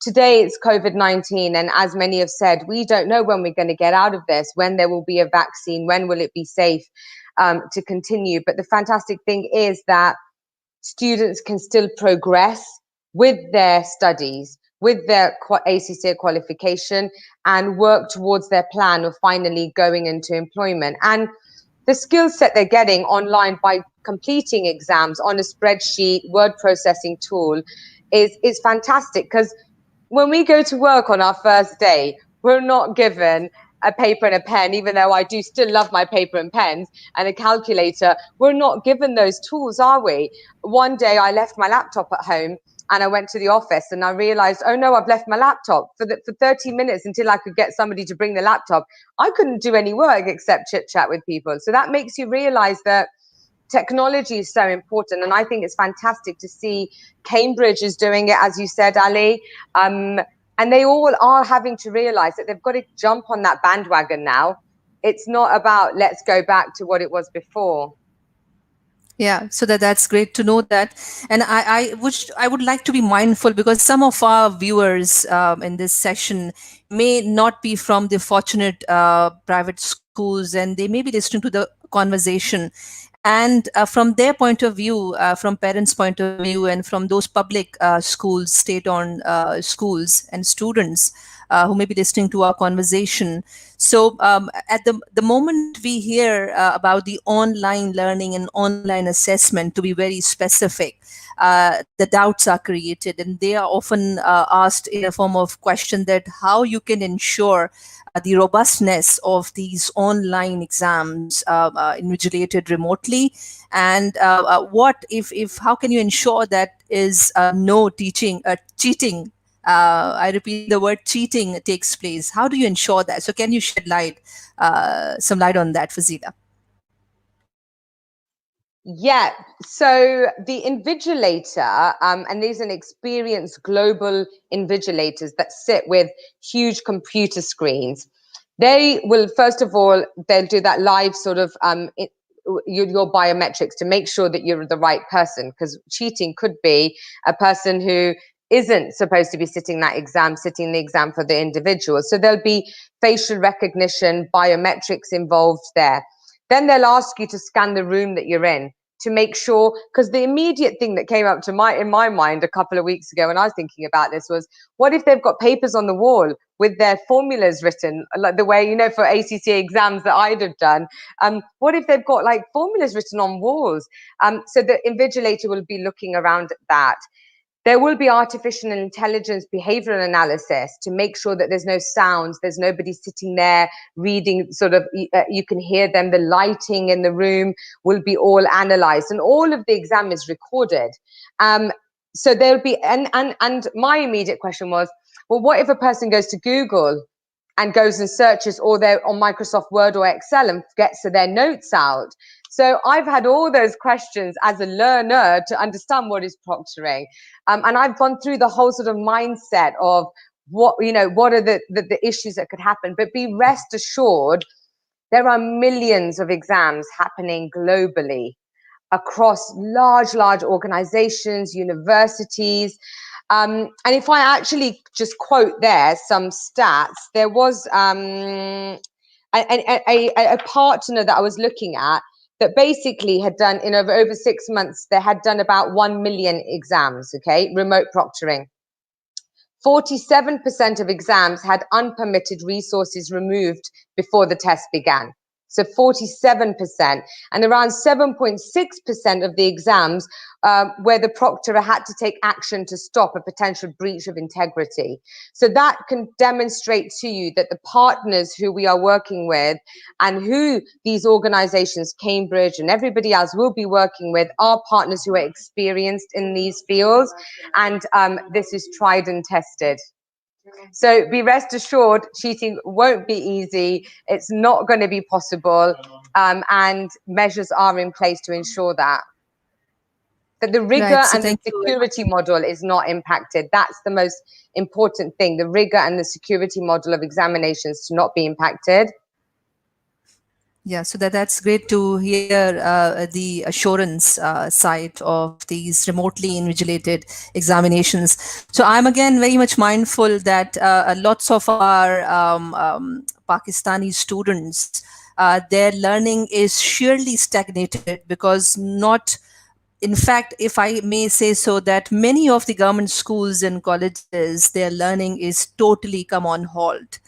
Speaker 4: today it's COVID-19, and as many have said, we don't know when we're going to get out of this, when there will be a vaccine, when will it be safe to continue. But the fantastic thing is that students can still progress with their studies, with their ACCA qualification, and work towards their plan of finally going into employment. And the skill set they're getting online by completing exams on a spreadsheet, word processing tool is fantastic, because when we go to work on our first day, we're not given a paper and a pen, even though I do still love my paper and pens, and a calculator. We're not given those tools, are we? One day I left my laptop at home and I went to the office and I realized, oh no, I've left my laptop for 30 minutes until I could get somebody to bring the laptop. I couldn't do any work except chit chat with people. So that makes you realize that technology is so important, and I think it's fantastic to see Cambridge is doing it, as you said, Ali, and they all are having to realize that they've got to jump on that bandwagon now. It's not about let's go back to what it was before.
Speaker 1: Yeah, so that's great to know that, and I would like to be mindful because some of our viewers in this session may not be from the fortunate private schools, and they may be listening to the conversation, and from their point of view, from parents' point of view, and from those public schools, state-owned schools, and students who may be listening to our conversation. So at the moment we hear about the online learning and online assessment, to be very specific, the doubts are created, and they are often asked in a form of question that how you can ensure the robustness of these online exams invigilated remotely, and what if how can you ensure that is no cheating, I repeat, the word cheating takes place. How do you ensure that? So can you shed some light on that, Fazila?
Speaker 4: Yeah, so the invigilator, and these are experienced global invigilators that sit with huge computer screens. They will, first of all, they'll do that live sort of your biometrics to make sure that you're the right person, because cheating could be a person who isn't supposed to be sitting the exam for the individual. So there'll be facial recognition, biometrics involved there. Then they'll ask you to scan the room that you're in to make sure, because the immediate thing that came up in my mind a couple of weeks ago when I was thinking about this was, what if they've got papers on the wall with their formulas written, like the way, for ACCA exams that I'd have done? What if they've got like formulas written on walls? So the invigilator will be looking around at that. There will be artificial intelligence behavioral analysis to make sure that there's no sounds, there's nobody sitting there reading, you can hear them. The lighting in the room will be all analyzed, and all of the exam is recorded. So there'll be, and my immediate question was, well, what if a person goes to Google and goes and searches, or they're on Microsoft Word or Excel and gets their notes out? So I've had all those questions as a learner to understand what is proctoring. And I've gone through the whole sort of mindset of what are the issues that could happen. But be rest assured, there are millions of exams happening globally across large organizations, universities. And if I actually just quote there some stats, there was a partner that I was looking at that basically had done, in over 6 months, they had done about 1 million exams, okay, remote proctoring. 47% of exams had unpermitted resources removed before the test began. So 47%, and around 7.6% of the exams where the proctor had to take action to stop a potential breach of integrity. So that can demonstrate to you that the partners who we are working with and who these organizations, Cambridge and everybody else, will be working with, are partners who are experienced in these fields, and this is tried and tested. So be rest assured, cheating won't be easy. It's not going to be possible, and measures are in place to ensure that the rigor
Speaker 1: Right. So
Speaker 4: and the security model is not impacted. That's the most important thing, the rigor and the security model of examinations to not be impacted.
Speaker 1: Yeah, so that's great to hear the assurance side of these remotely invigilated examinations. So I'm again very much mindful that lots of our Pakistani students, their learning is surely stagnated, because not, in fact, if I may say so, that many of the government schools and colleges, their learning is totally come on hold.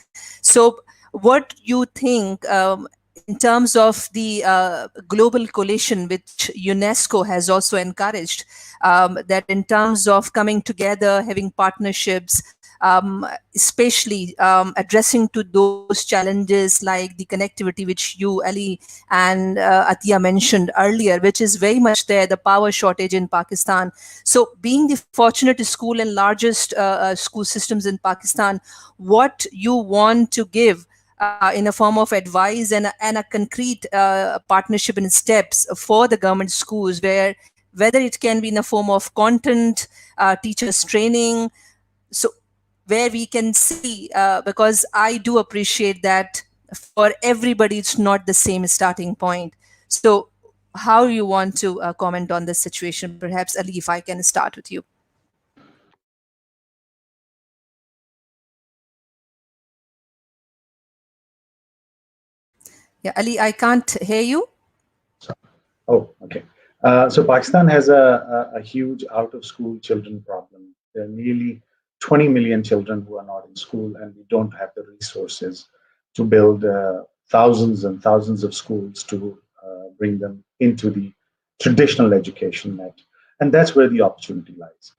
Speaker 1: So what you think, in terms of the global coalition, which UNESCO has also encouraged, that in terms of coming together, having partnerships, especially addressing to those challenges like the connectivity, which you, Ali, and Attiya mentioned earlier, which is very much there, the power shortage in Pakistan. So being the fortunate school and largest school systems in Pakistan, what you want to give in a form of advice and a concrete partnership and steps for the government schools, where whether it can be in a form of content, teachers training, so where we can see, because I do appreciate that for everybody it's not the same starting point. So how you want to comment on this situation? Perhaps, Ali, if I can start with you. Yeah, Ali, I can't hear you.
Speaker 2: Oh, okay. So Pakistan has a huge out-of-school children problem. There are nearly 20 million children who are not in school, and we don't have the resources to build thousands and thousands of schools to bring them into the traditional education net. And that's where the opportunity lies.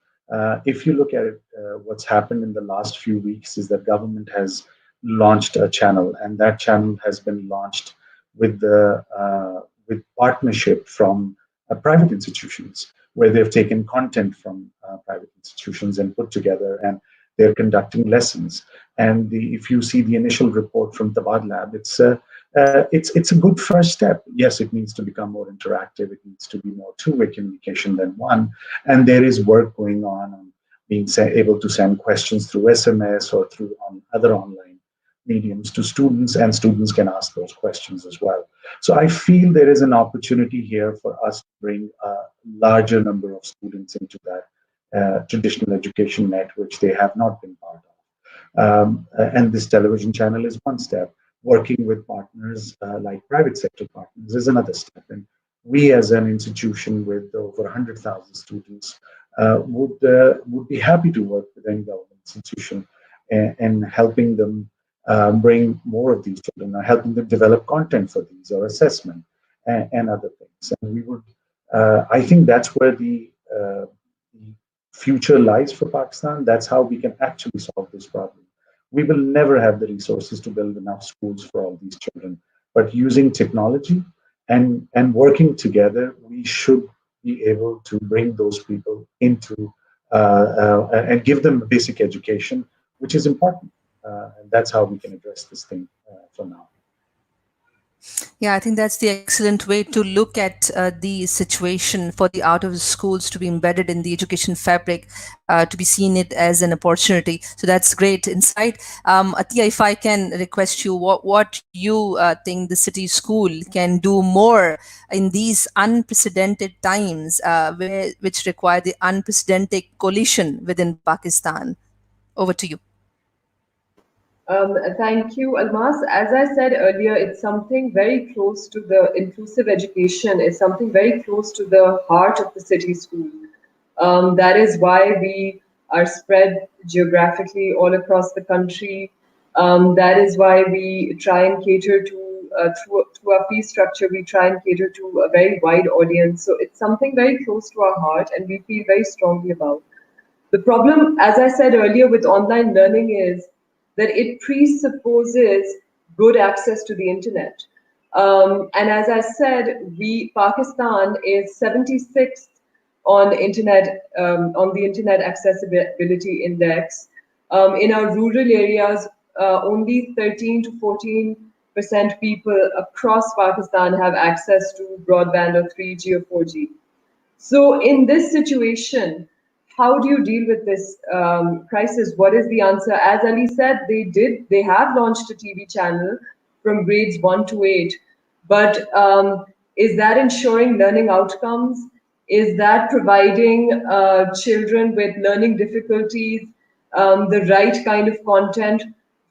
Speaker 2: If you look at it, what's happened in the last few weeks is that government has launched a channel, and that channel has been launched with with partnership from private institutions, where they've taken content from private institutions and put together, and they're conducting lessons. And if you see the initial report from the Tabad Lab, it's a good first step. Yes, it needs to become more interactive. It needs to be more two-way communication than one. And there is work going on being able to send questions through SMS or through other online mediums to students, and students can ask those questions as well. So I feel there is an opportunity here for us to bring a larger number of students into that traditional education net, which they have not been part of. And this television channel is one step. Working with partners like private sector partners is another step. And we, as an institution with over 100,000 students, would be happy to work with any government institution and helping them bring more of these children, or helping them develop content for these, or assessment and other things. And we would, I think that's where the future lies for Pakistan. That's how we can actually solve this problem. We will never have the resources to build enough schools for all these children, but using technology and working together, we should be able to bring those people into and give them a basic education, which is important. And that's how we can address this thing for now.
Speaker 1: Yeah, I think that's the excellent way to look at the situation for the out of schools to be embedded in the education fabric, to be seen it as an opportunity. So that's great insight. Attiya, if I can request you, what you think the city school can do more in these unprecedented times, which require the unprecedented coalition within Pakistan? Over to you.
Speaker 3: Thank you, Almas. As I said earlier, it's something very close to the inclusive education, it's something very close to the heart of the city school. That is why we are spread geographically all across the country. That is why we try and cater to, through our fee structure, we try and cater to a very wide audience. So it's something very close to our heart and we feel very strongly about. The problem, as I said earlier, with online learning is that it presupposes good access to the internet. And as I said, Pakistan is 76th on on the internet accessibility index. In our rural areas, only 13 to 14% people across Pakistan have access to broadband or 3G or 4G. So in this situation, how do you deal with this crisis? What is the answer? As Ali said, they have launched a TV channel from grades 1 to 8, but is that ensuring learning outcomes? Is that providing children with learning difficulties the right kind of content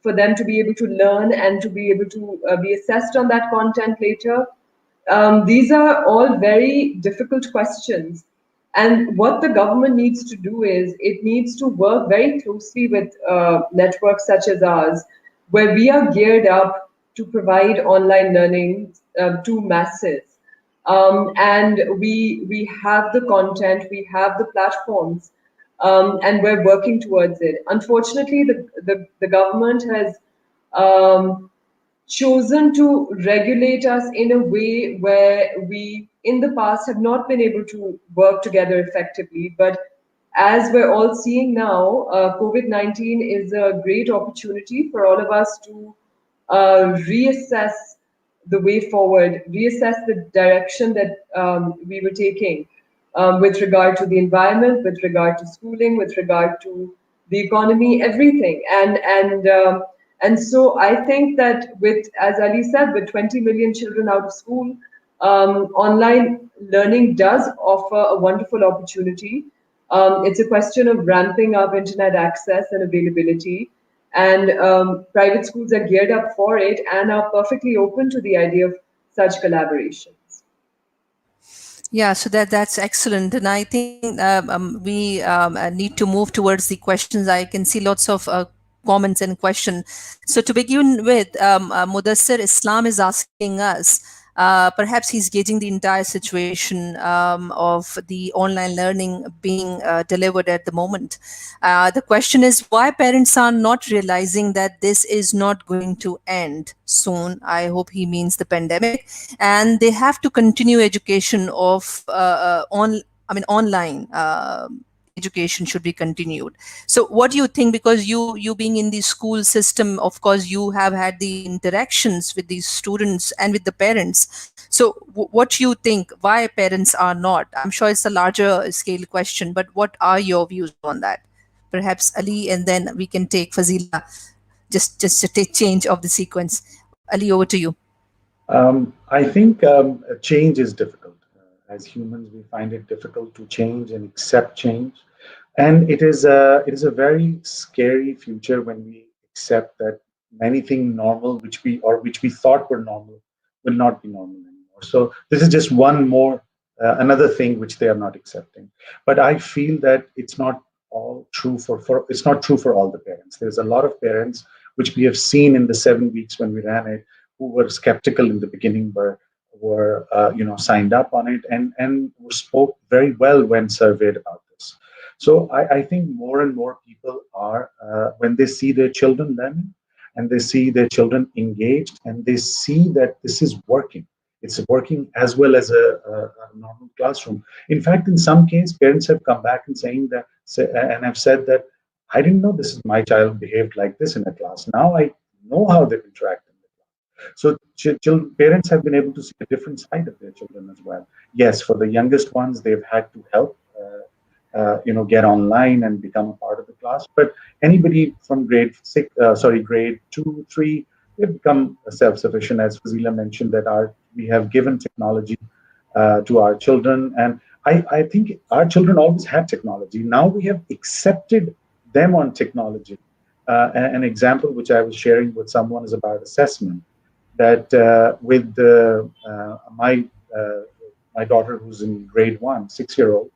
Speaker 3: for them to be able to learn and to be able to be assessed on that content later? These are all very difficult questions. And what the government needs to do is it needs to work very closely with networks such as ours, where we are geared up to provide online learning to masses. And we have the content, we have the platforms, and we're working towards it. Unfortunately, the government has chosen to regulate us in a way where we, in the past, have not been able to work together effectively. But as we're all seeing now, COVID-19 is a great opportunity for all of us to reassess the way forward, reassess the direction that we were taking with regard to the environment, with regard to schooling, with regard to the economy, everything. And so I think that with, as Ali said, with 20 million children out of school, online learning does offer a wonderful opportunity. It's a question of ramping up internet access and availability. And private schools are geared up for it and are perfectly open to the idea of such collaborations.
Speaker 1: Yeah, so that's excellent, and I think we need to move towards the questions. I can see lots of comments and questions. So to begin with, Mudassir Islam is asking us. Perhaps he's gauging the entire situation of the online learning being delivered at the moment. The question is why parents are not realizing that this is not going to end soon. I hope he means the pandemic, and they have to continue education of online. Education should be continued. So what do you think, because you being in the school system, of course you have had the interactions with these students and with the parents. So what do you think, why parents are not? I'm sure it's a larger scale question, but what are your views on that? Perhaps Ali, and then we can take Fazila, just to take change of the sequence. Ali, over to you.
Speaker 2: I think change is difficult. As humans, we find it difficult to change and accept change, and it is a very scary future when we accept that anything normal, which we thought were normal, will not be normal anymore. So this is just one more another thing which they are not accepting. But I feel that it's not all true for it's not true for all the parents. There's a lot of parents which we have seen in the 7 weeks when we ran it, who were skeptical in the beginning, were signed up on it, and spoke very well when surveyed about this. So I think more and more people are, when they see their children learning, and they see their children engaged, and they see that this is working. It's working as well as a normal classroom. In fact, in some cases, parents have come back and and have said that I didn't know this is my child behaved like this in a class. Now I know how they interact in the class. So parents have been able to see a different side of their children as well. Yes, for the youngest ones, they've had to help. Get online and become a part of the class. But anybody from grade 2, 3, they've become self-sufficient. As Fazila mentioned, that we have given technology to our children, and I think our children always had technology. Now we have accepted them on technology. An example which I was sharing with someone is about assessment. That with uh, my daughter who's in grade 1, 6-year-old,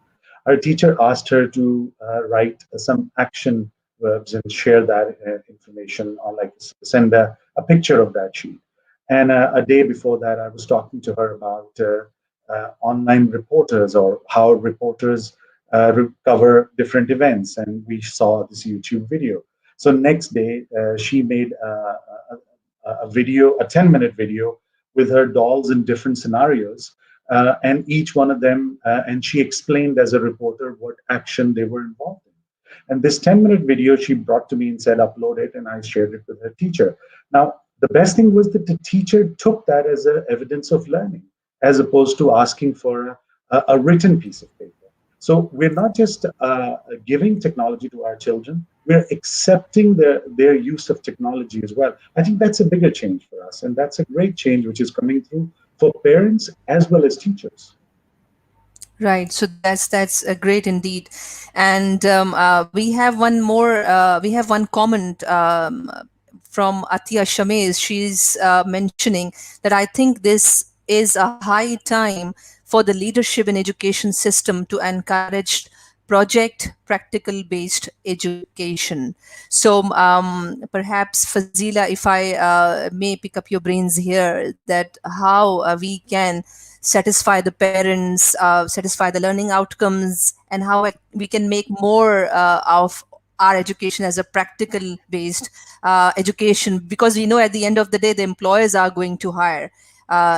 Speaker 2: our teacher asked her to write some action verbs and share that information, or like send a picture of that sheet. And a day before that, I was talking to her about online reporters, or how reporters cover different events. And we saw this YouTube video. So next day, she made a video, a 10-minute video with her dolls in different scenarios, and each one of them, and she explained as a reporter what action they were involved in. And this 10-minute video she brought to me and said, upload it, and I shared it with her teacher. Now, the best thing was that the teacher took that as a evidence of learning, as opposed to asking for a written piece of paper. So we're not just giving technology to our children, we're accepting their use of technology as well. I think that's a bigger change for us, and that's a great change which is coming through for parents as well as teachers.
Speaker 1: Right. So that's great indeed. And we have one more. We have one comment from Attiya Shamez. She's mentioning that I think this is a high time for the leadership in education system to encourage project practical based education. So perhaps Fazila, if I may pick up your brains here, that how we can satisfy the parents, satisfy the learning outcomes, and how we can make more of our education as a practical based education, because we know at the end of the day the employers are going to hire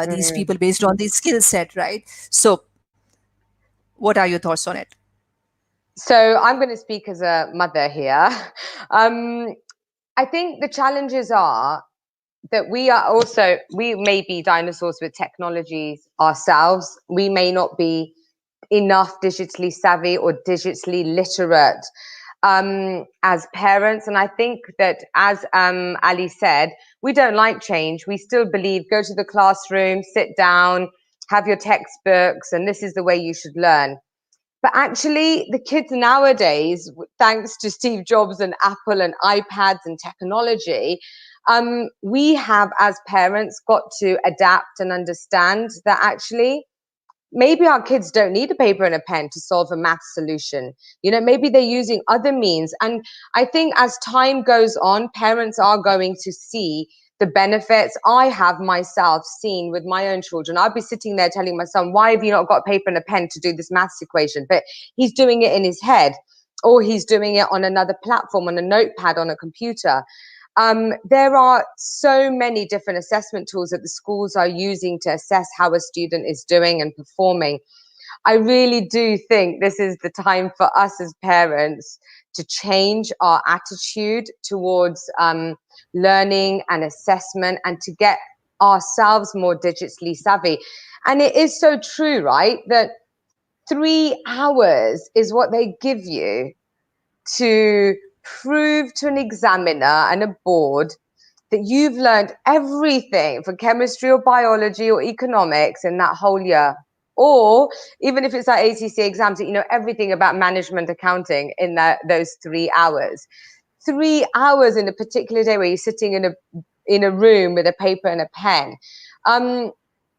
Speaker 1: these
Speaker 4: Mm.
Speaker 1: people based on these skill set, right? So what are your thoughts on it?
Speaker 4: So I'm going to speak as a mother here. Um, I think the challenges are that we may be dinosaurs with technologies ourselves. We may not be enough digitally savvy or digitally literate as parents. And I think that, as Ali said, we don't like change. We still believe go to the classroom, sit down, have your textbooks, and this is the way you should learn. But actually, the kids nowadays, thanks to Steve Jobs and Apple and iPads and technology, we have, as parents, got to adapt and understand that actually maybe our kids don't need a paper and a pen to solve a math solution. Maybe they're using other means. And I think as time goes on, parents are going to see the benefits. I have myself seen with my own children. I'll be sitting there telling my son, why have you not got a paper and a pen to do this maths equation? But he's doing it in his head, or he's doing it on another platform, on a notepad, on a computer. There are so many different assessment tools that the schools are using to assess how a student is doing and performing. I really do think this is the time for us as parents to change our attitude towards learning and assessment, and to get ourselves more digitally savvy. And it is so true, right, that 3 hours is what they give you to prove to an examiner and a board that you've learned everything for chemistry or biology or economics in that whole year. Or even if it's like ACCA exams, that you know everything about management accounting in those 3 hours. 3 hours in a particular day where you're sitting in a room with a paper and a pen.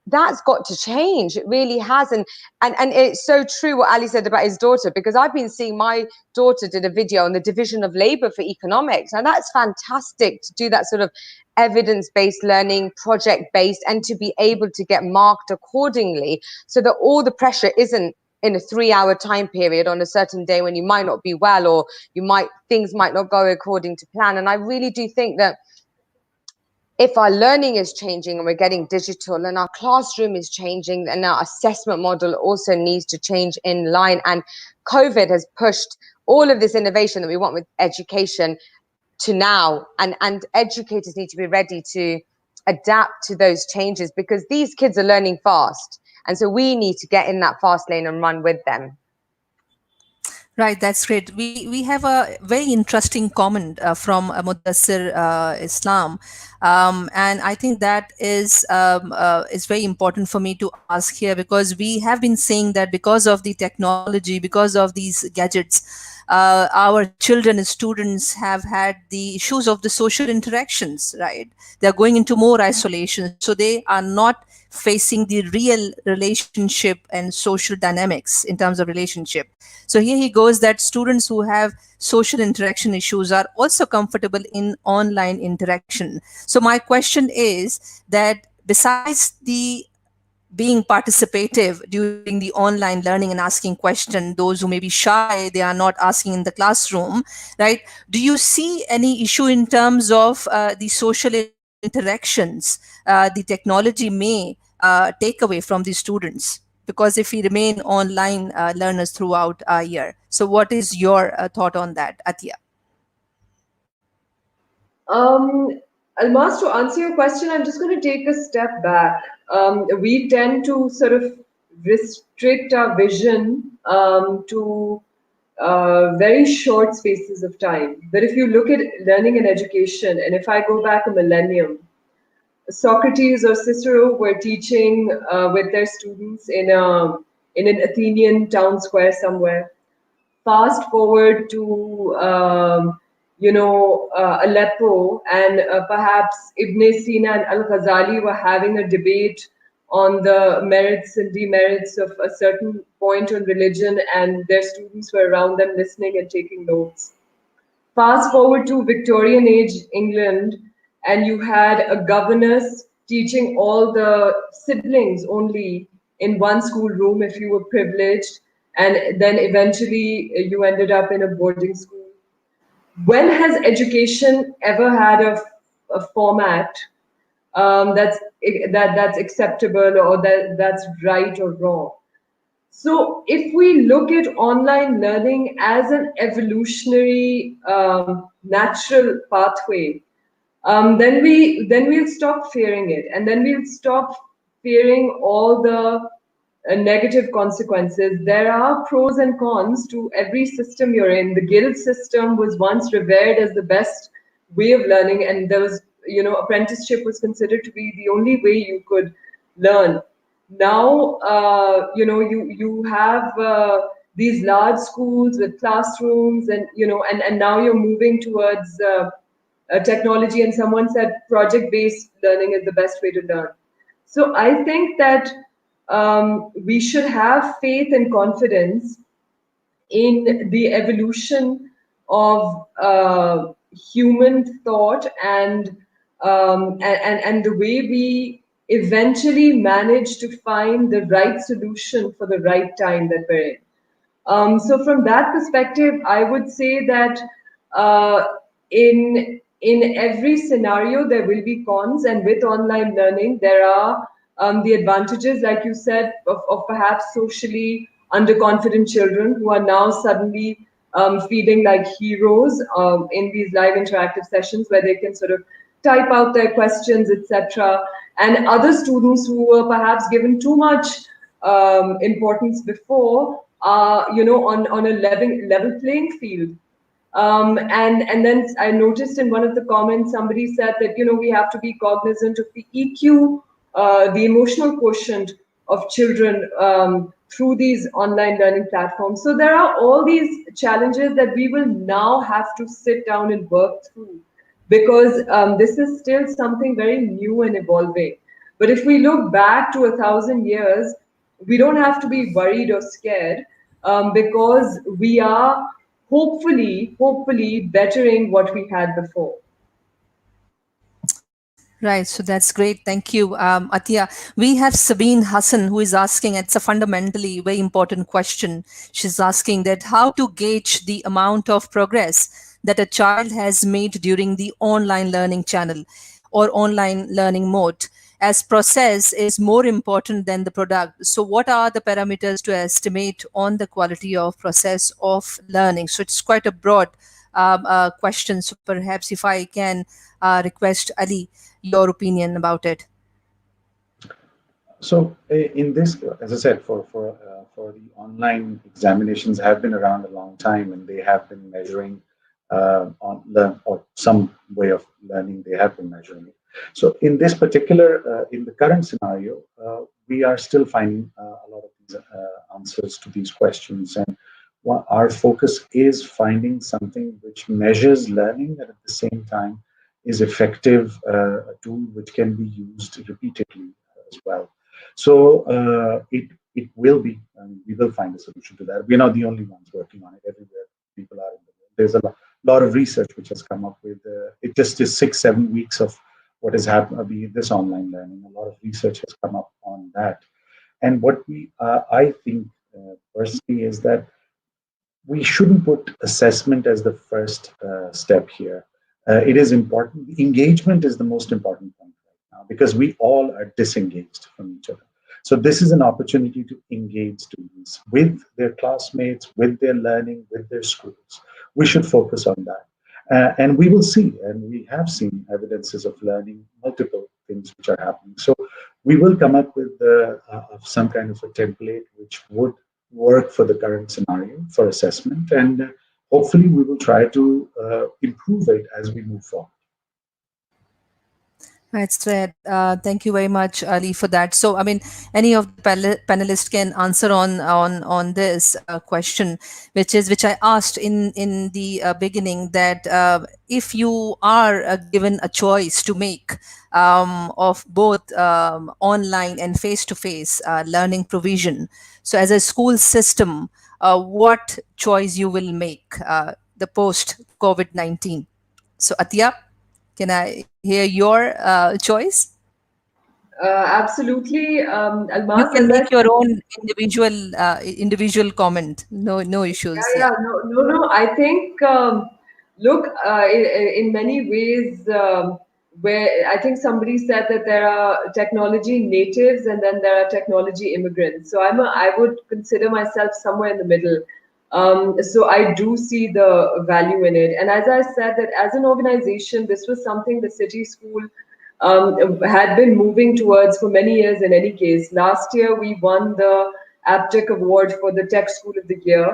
Speaker 4: That's got to change. It really has. And it's so true what Ali said about his daughter, because I've been seeing my daughter did a video on the division of labor for economics. And that's fantastic to do that sort of evidence-based learning, project-based, and to be able to get marked accordingly so that all the pressure isn't in a 3-hour time period on a certain day when you might not be well, or things might not go according to plan. And I really do think that if our learning is changing and we're getting digital and our classroom is changing and our assessment model also needs to change in line, and COVID has pushed all of this innovation that we want with education to now, and educators need to be ready to adapt to those changes, because these kids are learning fast, and so we need to get in that fast lane and run with them.
Speaker 1: Right, that's great. We have a very interesting comment from Mudassir Islam, and I think that is very important for me to ask here, because we have been saying that because of the technology, because of these gadgets, our children and students have had the issues of the social interactions. Right, they are going into more isolation, so they are not facing the real relationship and social dynamics in terms of relationship. So here he goes that students who have social interaction issues are also comfortable in online interaction. So my question is that besides the being participative during the online learning and asking questions, those who may be shy, they are not asking in the classroom, right? Do you see any issue in terms of the social interactions the technology may take away from the students? Because if we remain online learners throughout our year. So what is your thought on that, Attiya?
Speaker 3: Almas, to answer your question, I'm just going to take a step back. We tend to sort of restrict our vision to very short spaces of time. But if you look at learning and education, and if I go back a millennium, Socrates or Cicero were teaching with their students in an Athenian town square somewhere. Fast forward to Aleppo, and perhaps Ibn Sina and Al Ghazali were having a debate on the merits and demerits of a certain point on religion, and their students were around them listening and taking notes. Fast forward to Victorian age England, and you had a governess teaching all the siblings only in one school room if you were privileged, and then eventually you ended up in a boarding school. When has education ever had a format that's acceptable, or that's right or wrong? So if we look at online learning as an evolutionary natural pathway, then we'll stop fearing it, and then we'll stop fearing all the negative consequences. There are pros and cons to every system you're in. The guild system was once revered as the best way of learning, and there was, apprenticeship was considered to be the only way you could learn. Now, you have these large schools with classrooms, and and now you're moving towards technology. And someone said project-based learning is the best way to learn. So I think that we should have faith and confidence in the evolution of human thought, and the way we eventually manage to find the right solution for the right time that we're in. So from that perspective, I would say that in every scenario there will be cons, and with online learning there are the advantages, like you said, of perhaps socially underconfident children who are now suddenly feeling like heroes in these live interactive sessions where they can sort of type out their questions, etc. And other students who were perhaps given too much importance before are, on a level playing field. And then I noticed in one of the comments somebody said that we have to be cognizant of the EQ, the emotional quotient of children through these online learning platforms. So there are all these challenges that we will now have to sit down and work through, because this is still something very new and evolving. But if we look back to 1,000 years, we don't have to be worried or scared, because we are hopefully bettering what we had before.
Speaker 1: Right, so that's great. Thank you, Attiya. We have Sabine Hassan who is asking, it's a fundamentally very important question. She's asking that how to gauge the amount of progress that a child has made during the online learning channel or online learning mode, as process is more important than the product. So what are the parameters to estimate on the quality of process of learning? So it's quite a broad question. So perhaps if I can request Ali your opinion about it.
Speaker 2: So in this, as I said, for the online examinations have been around a long time, and they have been measuring on learn or some way of learning. They have been measuring it. So in this particular, in the current scenario, we are still finding a lot of these answers to these questions, and our focus is finding something which measures learning and at the same time is effective, a tool which can be used repeatedly as well. So it will be, and we will find a solution to that. We're not the only ones working on it. Everywhere people are in the world. There's a lot of research which has come up with it. Just is 6-7 weeks of what has happened this online learning. A lot of research has come up on that. And what I think personally is that we shouldn't put assessment as the first step here. It is important. Engagement is the most important point right now because we all are disengaged from each other. So this is an opportunity to engage students with their classmates, with their learning, with their schools. We should focus on that. And we will see, and we have seen evidences of learning, multiple things which are happening. So we will come up with some kind of a template which would work for the current scenario for assessment, and hopefully we will try to improve it as we move forward.
Speaker 1: That's right. Thank you very much, Ali, for that. So, I mean, any of the panelists can answer on this question, which I asked in the beginning, that if you are given a choice to make of both online and face-to-face learning provision, so as a school system, what choice you will make the post COVID-19? So, Attiya, can I hear your choice?
Speaker 3: Absolutely,
Speaker 1: You
Speaker 3: Almas,
Speaker 1: can
Speaker 3: as I
Speaker 1: make your own individual comment. No issues.
Speaker 3: Yeah,
Speaker 1: Yeah.
Speaker 3: no. I think, look, in many ways, where I think somebody said that there are technology natives and then there are technology immigrants. So I would consider myself somewhere in the middle. So I do see the value in it. And as I said, that as an organization, this was something the city school had been moving towards for many years in any case. Last year, we won the AppTech Award for the Tech School of the Year.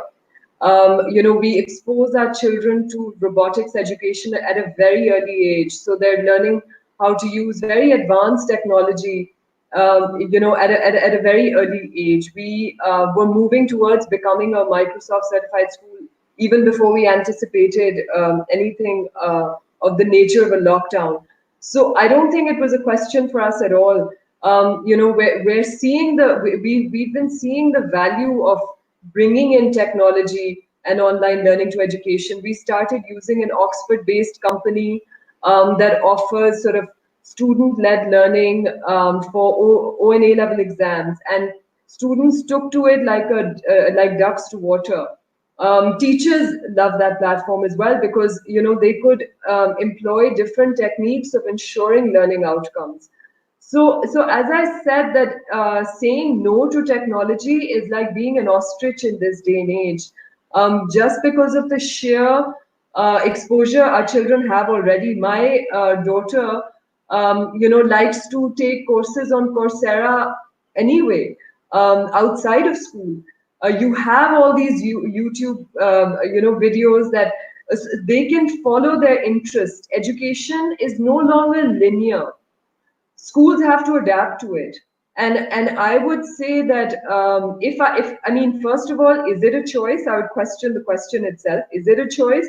Speaker 3: We expose our children to robotics education at a very early age. So they're learning how to use very advanced technology, at a very early age. We were moving towards becoming a Microsoft certified school even before we anticipated anything of the nature of a lockdown. So I don't think it was a question for us at all. We're seeing we've been seeing the value of bringing in technology and online learning to education. We started using an Oxford-based company that offers sort of student-led learning for ONA level exams, and students took to it like ducks to water. Teachers love that platform as well because they could employ different techniques of ensuring learning outcomes. So as I said, that saying no to technology is like being an ostrich in this day and age, just because of the sheer exposure our children have already. My daughter, likes to take courses on Coursera anyway, outside of school. You have all these YouTube, videos that they can follow their interest. Education is no longer linear. Schools have to adapt to it. And I would say that if I mean, first of all, is it a choice? I would question the question itself. Is it a choice?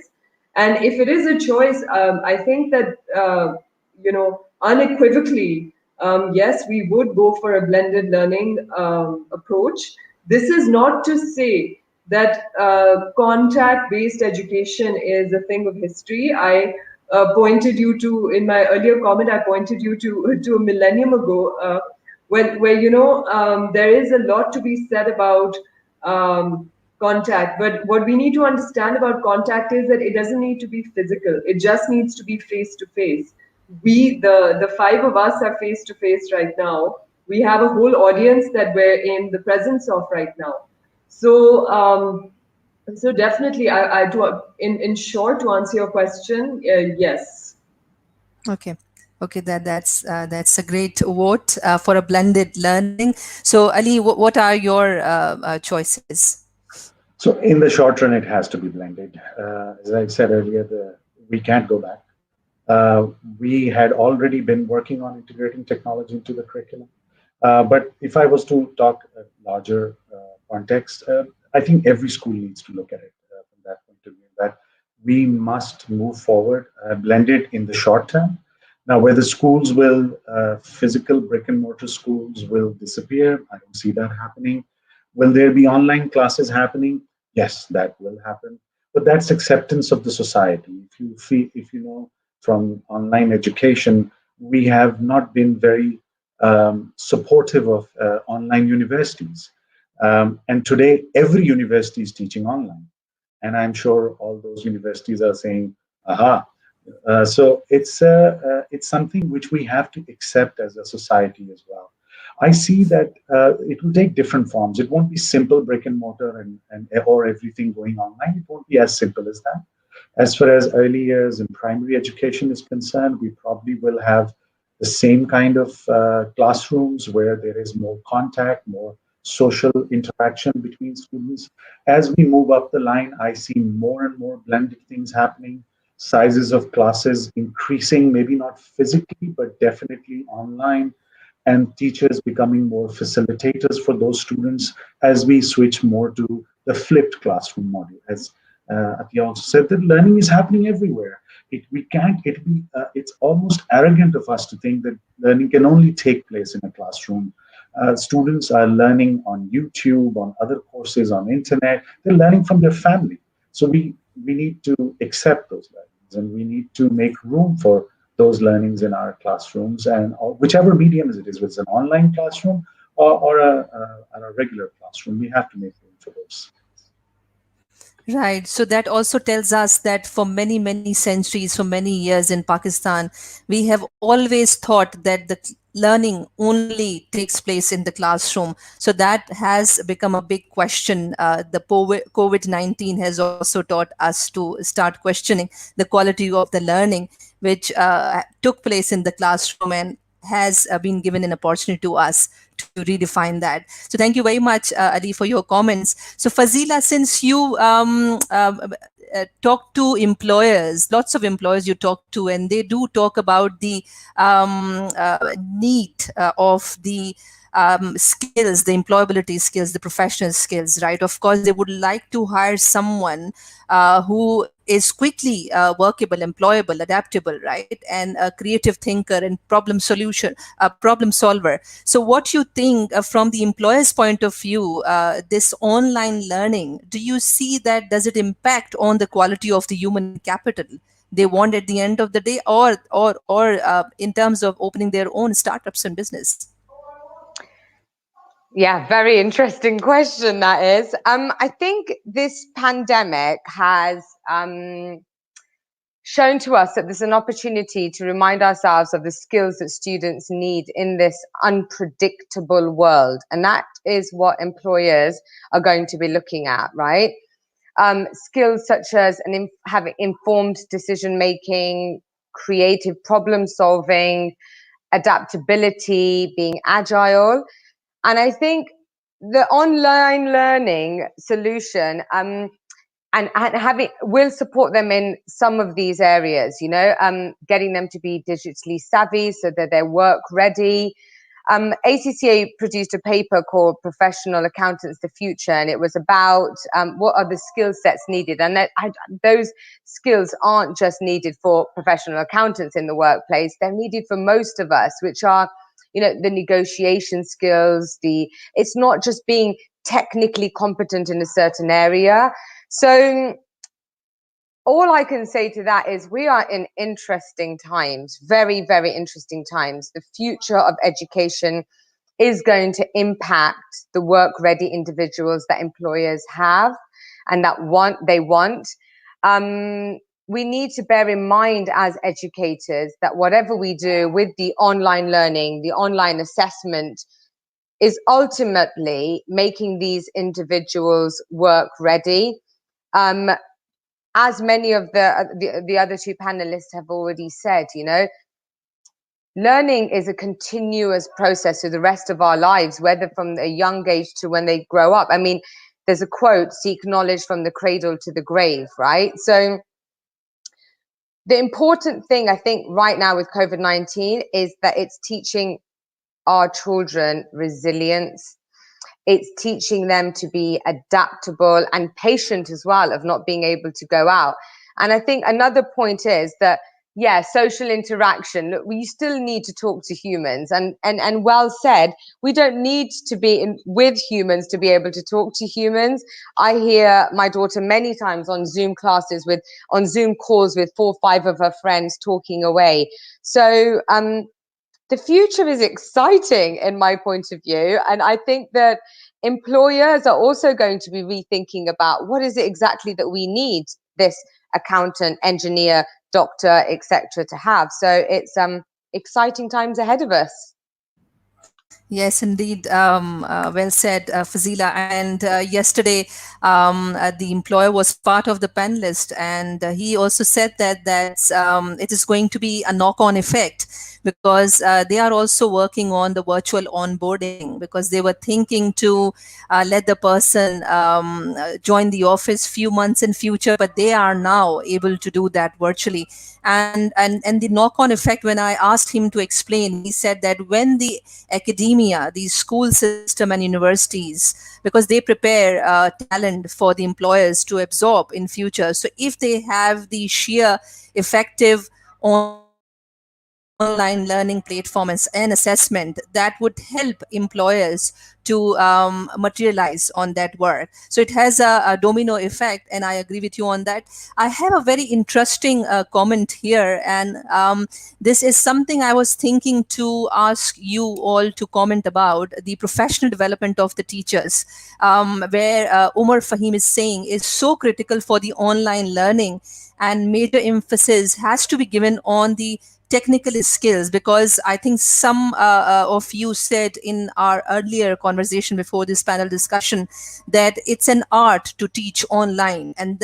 Speaker 3: And if it is a choice, I think that unequivocally, yes, we would go for a blended learning approach. This is not to say that contact-based education is a thing of history. I pointed you to, in my earlier comment, I pointed you to a millennium ago, where there is a lot to be said about contact. But what we need to understand about contact is that it doesn't need to be physical. It just needs to be face to face. We, the five of us, are face to face right now. We have a whole audience that we're in the presence of right now. So. So definitely, I do. In short, to answer your question, yes.
Speaker 1: Okay. Okay, that's a great vote for a blended learning. So, Ali, what are your choices?
Speaker 2: So in the short run, it has to be blended. As I said earlier, we can't go back. We had already been working on integrating technology into the curriculum. But if I was to talk a larger context, I think every school needs to look at it from that point of view, that we must move forward, blend it in the short term. Now, whether schools will, physical brick and mortar schools will disappear, I don't see that happening. Will there be online classes happening? Yes, that will happen. But that's acceptance of the society. If you know from online education, we have not been very supportive of online universities. And today, every university is teaching online. And I'm sure all those universities are saying, aha. So it's something which we have to accept as a society as well. I see that it will take different forms. It won't be simple brick and mortar and or everything going online. It won't be as simple as that. As far as early years and primary education is concerned, we probably will have the same kind of classrooms where there is more contact, more social interaction between students. As we move up the line, I see more and more blended things happening, sizes of classes increasing, maybe not physically, but definitely online, and teachers becoming more facilitators for those students as we switch more to the flipped classroom model. As Attiya also said, that learning is happening everywhere. We can't. It's almost arrogant of us to think that learning can only take place in a classroom. Students are learning on YouTube, on other courses, on internet. They're learning from their family. So we need to accept those learnings, and we need to make room for those learnings in our classrooms, and or whichever medium it is, whether it's an online classroom or a regular classroom, we have to make room for those.
Speaker 1: Right. So that also tells us that for many, many centuries, for many years in Pakistan, we have always thought that the learning only takes place in the classroom. So that has become a big question. The COVID 19 has also taught us to start questioning the quality of the learning, which took place in the classroom and has been given an opportunity to us to redefine that. So thank you very much, Ali, for your comments. So Fazila, since you talk to employers, lots of employers you talk to, and they do talk about the need of the skills, the employability skills, the professional skills, right? Of course, they would like to hire someone who is quickly workable, employable, adaptable, right? And a creative thinker and problem solver. So what you think from the employer's point of view, this online learning, do you see that, does it impact on the quality of the human capital they want at the end of the day, or in terms of opening their own startups and business?
Speaker 4: Yeah, very interesting question that is. I think this pandemic has shown to us that there's an opportunity to remind ourselves of the skills that students need in this unpredictable world. And that is what employers are going to be looking at, right? Skills such as having informed decision making, creative problem solving, adaptability, being agile. And I think the online learning solution and having will support them in some of these areas, you know, getting them to be digitally savvy so that they're work ready. ACCA produced a paper called Professional Accountants, the Future, and it was about what are the skill sets needed. And those skills aren't just needed for professional accountants in the workplace, they're needed for most of us, which are, you know, the negotiation skills, it's not just being technically competent in a certain area. So all I can say to that is we are in interesting times, very, very interesting times. The future of education is going to impact the work-ready individuals that employers have and that they want. We need to bear in mind as educators that whatever we do with the online learning, the online assessment, is ultimately making these individuals work ready. As many of the other two panelists have already said, you know, learning is a continuous process through the rest of our lives, whether from a young age to when they grow up. I mean, there's a quote, seek knowledge from the cradle to the grave, right? So the important thing, I think, right now with COVID-19 is that it's teaching our children resilience. It's teaching them to be adaptable and patient as well, of not being able to go out. And I think another point is that, yeah, social interaction, look, we still need to talk to humans, and well said, we don't need to be with humans to be able to talk to humans. I hear my daughter many times on Zoom classes on Zoom calls with 4 or 5 of her friends talking away. So the future is exciting in my point of view. And I think that employers are also going to be rethinking about what is it exactly that we need this accountant, engineer, doctor, etc. to have. So it's exciting times ahead of us.
Speaker 1: Yes, indeed. Well said, Fazila. And yesterday, the employer was part of the panelist, and he also said that it is going to be a knock-on effect, because they are also working on the virtual onboarding, because they were thinking to let the person join the office few months in future, but they are now able to do that virtually. And the knock-on effect, when I asked him to explain, he said that when the academia, the school system and universities, because they prepare talent for the employers to absorb in future. So if they have the sheer effective online learning platform and assessment, that would help employers to materialize on that work. So it has a domino effect, and I agree with you on that. I have a very interesting comment here, and this is something I was thinking to ask you all to comment about: the professional development of the teachers, where Umar Fahim is saying is so critical for the online learning, and major emphasis has to be given on the technical skills, because I think some of you said in our earlier conversation before this panel discussion that it's an art to teach online, and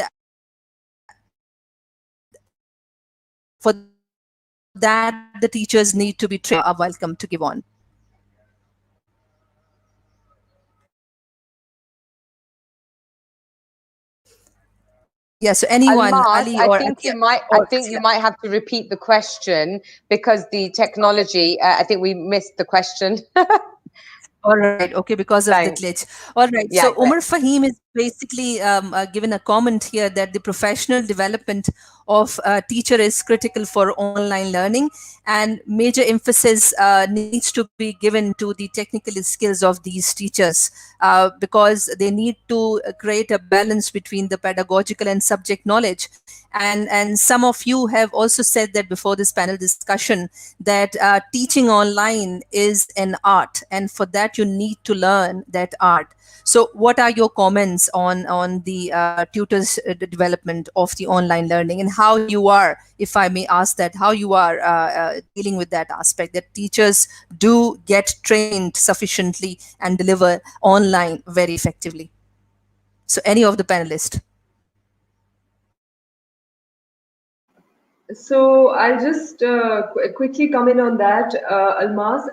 Speaker 1: for that the teachers need to be trained. Fazila are welcome to give on. Yeah, so anyone,
Speaker 4: Almas,
Speaker 1: Ali or Attiya,
Speaker 4: I
Speaker 1: or
Speaker 4: think you
Speaker 1: Fazila.
Speaker 4: might have to repeat the question because the technology, I think we missed the question.
Speaker 1: All right, okay, because of the
Speaker 4: Thanks.
Speaker 1: glitch. All right,
Speaker 4: Yeah,
Speaker 1: so
Speaker 4: great.
Speaker 1: Umar Fahim is basically given a comment here that the professional development of a teacher is critical for online learning, and major emphasis needs to be given to the technical skills of these teachers, because they need to create a balance between the pedagogical and subject knowledge. And some of you have also said that before this panel discussion, that teaching online is an art, and for that you need to learn that art. So what are your comments on the tutors development of the online learning, and how you are, if I may ask that, how you are dealing with that aspect, that teachers do get trained sufficiently and deliver online very effectively? So any of the panelists.
Speaker 3: So I'll just quickly come in on that, Almas.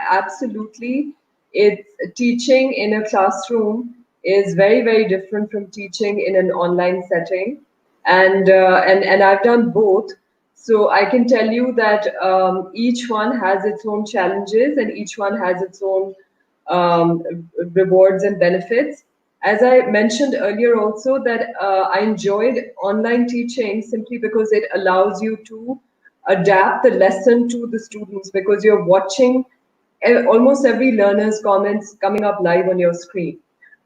Speaker 3: Absolutely, it's teaching in a classroom is very, very different from teaching in an online setting. And I've done both. So I can tell you that each one has its own challenges and each one has its own um, rewards and benefits. As I mentioned earlier, also that I enjoyed online teaching simply because it allows you to adapt the lesson to the students because you're watching almost every learner's comments coming up live on your screen.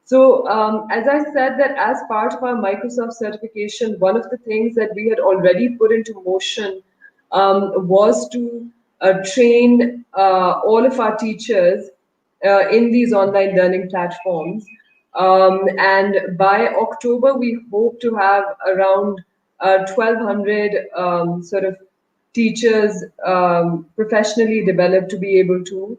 Speaker 3: So, as I said, that as part of our Microsoft certification, one of the things that we had already put into motion was to train all of our teachers in these online learning platforms. And by October, we hope to have around 1,200 sort of teachers professionally developed to be able to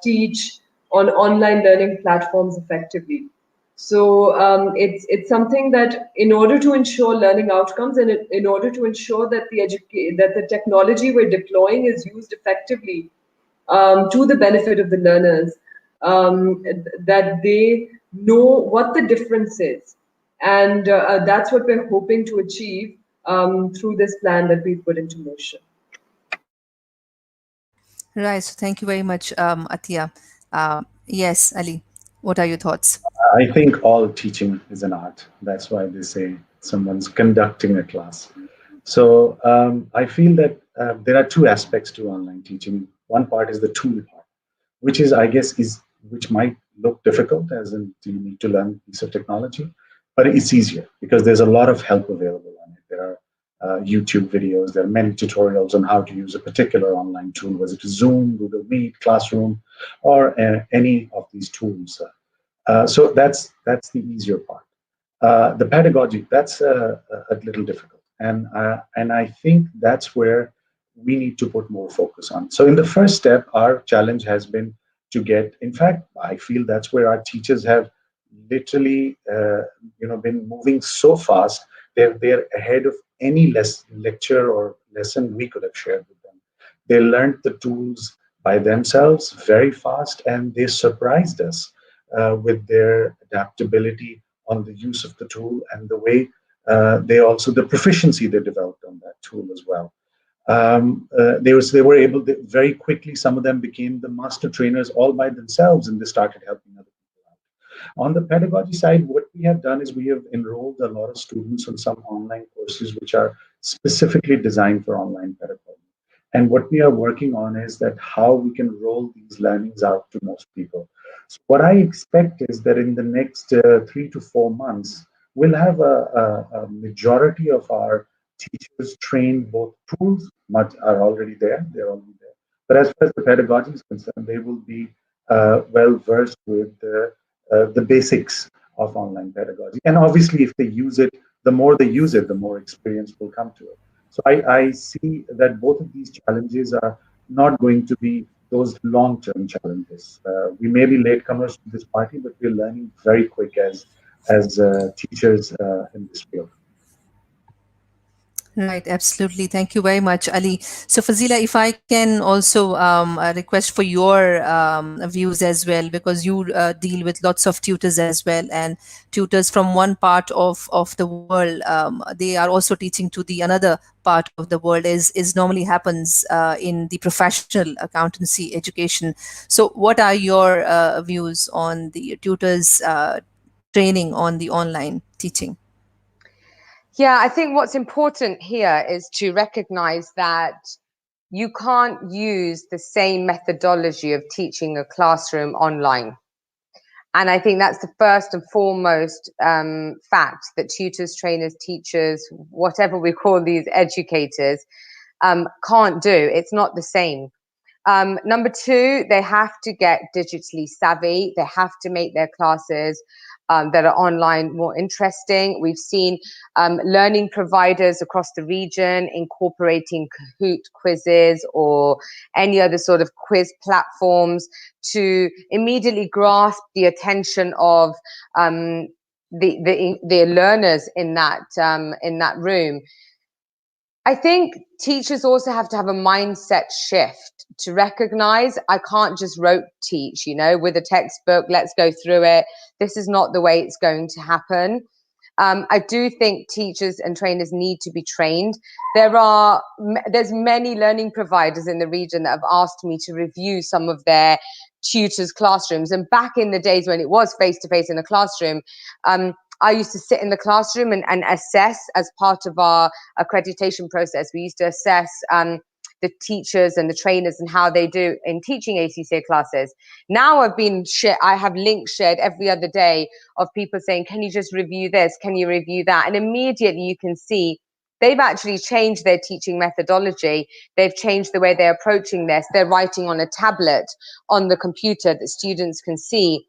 Speaker 3: teach on online learning platforms effectively. So it's something that, in order to ensure learning outcomes and in order to ensure that that the technology we're deploying is used effectively to the benefit of the learners, that they know what the difference is, and that's what we're hoping to achieve through this plan that we've put into motion.
Speaker 1: Right. So thank you very much, Attiya. Yes, Ali, what are your thoughts?
Speaker 2: I think all teaching is an art. That's why they say someone's conducting a class. So I feel that there are two aspects to online teaching. One part is the tool part, which is, I guess, is which might look difficult, as in you need to learn a piece of technology, but it's easier because there's a lot of help available on it. There are YouTube videos, there are many tutorials on how to use a particular online tool, whether it's Zoom, Google Meet, Classroom, or any of these tools. So that's the easier part. The pedagogy, that's a little difficult, and I think that's where we need to put more focus on. So in the first step, our challenge has been to get. In fact, I feel that's where our teachers have literally, been moving so fast. They're ahead of any lecture or lesson we could have shared with them. They learned the tools by themselves very fast, and they surprised us with their adaptability on the use of the tool and the way they also the proficiency they developed on that tool as well. They were able to, very quickly. Some of them became the master trainers all by themselves, and they started helping other people out. On the pedagogy side, what we have done is we have enrolled a lot of students on some online courses which are specifically designed for online pedagogy. And what we are working on is that how we can roll these learnings out to most people. So what I expect is that in the next 3 to 4 months, we'll have a majority of our teachers trained. Both tools much are already there; they're already there. But as far as the pedagogy is concerned, they will be well versed with the basics of online pedagogy. And obviously, if they use it, the more they use it, the more experience will come to it. So I see that both of these challenges are not going to be those long-term challenges. We may be latecomers to this party, but we're learning very quick as teachers in this field.
Speaker 1: Right, absolutely. Thank you very much, Ali. So, Fazila, if I can also request for your views as well, because you deal with lots of tutors as well, and tutors from one part of the world, they are also teaching to the another part of the world, is normally happens in the professional accountancy education. So, what are your views on the tutors training on the online teaching?
Speaker 4: Yeah, I think what's important here is to recognize that you can't use the same methodology of teaching a classroom online. And I think that's the first and foremost fact that tutors, trainers, teachers, whatever we call these educators, can't do. It's not the same. Number two, they have to get digitally savvy. They have to make their classes that are online more interesting. We've seen learning providers across the region incorporating Kahoot quizzes or any other sort of quiz platforms to immediately grasp the attention of the learners in that room. I think teachers also have to have a mindset shift to recognize I can't just rote teach, with a textbook, let's go through it. This is not the way it's going to happen. I do think teachers and trainers need to be trained. There's many learning providers in the region that have asked me to review some of their tutors' classrooms. And back in the days when it was face-to-face in a classroom, I used to sit in the classroom and assess as part of our accreditation process. We used to assess the teachers and the trainers and how they do in teaching ACCA classes. Now I have links shared every other day of people saying, can you just review this? Can you review that? And immediately you can see they've actually changed their teaching methodology. They've changed the way they're approaching this. They're writing on a tablet on the computer that students can see.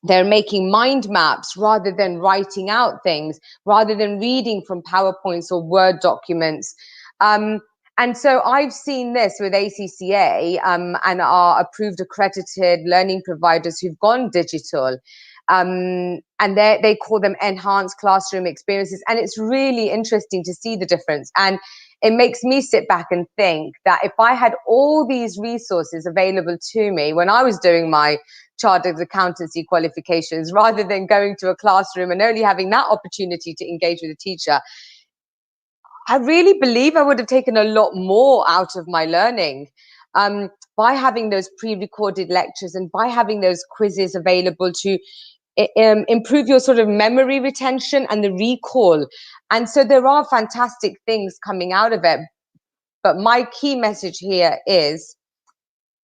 Speaker 4: They're making mind maps rather than writing out things, rather than reading from PowerPoints or Word documents. And so I've seen this with ACCA and our approved accredited learning providers who've gone digital. And they call them enhanced classroom experiences. And it's really interesting to see the difference. And it makes me sit back and think that if I had all these resources available to me when I was doing my chartered accountancy qualifications, rather than going to a classroom and only having that opportunity to engage with a teacher, I really believe I would have taken a lot more out of my learning by having those pre-recorded lectures and by having those quizzes available to improve your sort of memory retention and the recall. And so there are fantastic things coming out of it. But my key message here is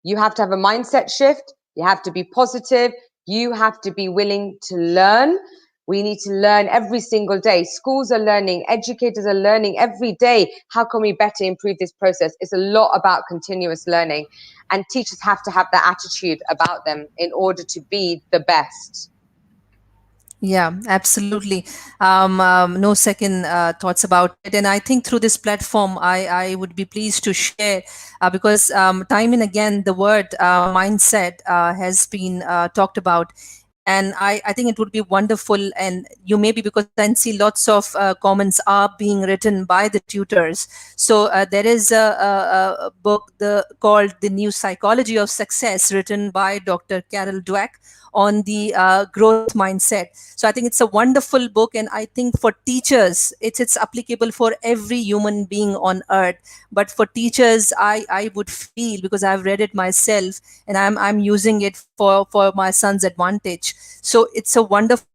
Speaker 4: you have to have a mindset shift. You have to be positive. You have to be willing to learn. We need to learn every single day. Schools are learning. Educators are learning every day. How can we better improve this process? It's a lot about continuous learning. And teachers have to have that attitude about them in order to be the best.
Speaker 1: Yeah, absolutely. No second thoughts about it. And I think through this platform, I would be pleased to share because time and again, the word mindset has been talked about. And I think it would be wonderful. And you maybe because I see lots of comments are being written by the tutors. So there is a book called The New Psychology of Success, written by Dr. Carol Dweck on the growth mindset. So I think it's a wonderful book, and I think for teachers, it's applicable for every human being on earth. But for teachers, I would feel, because I've read it myself and I'm using it for my son's advantage. So it's a wonderful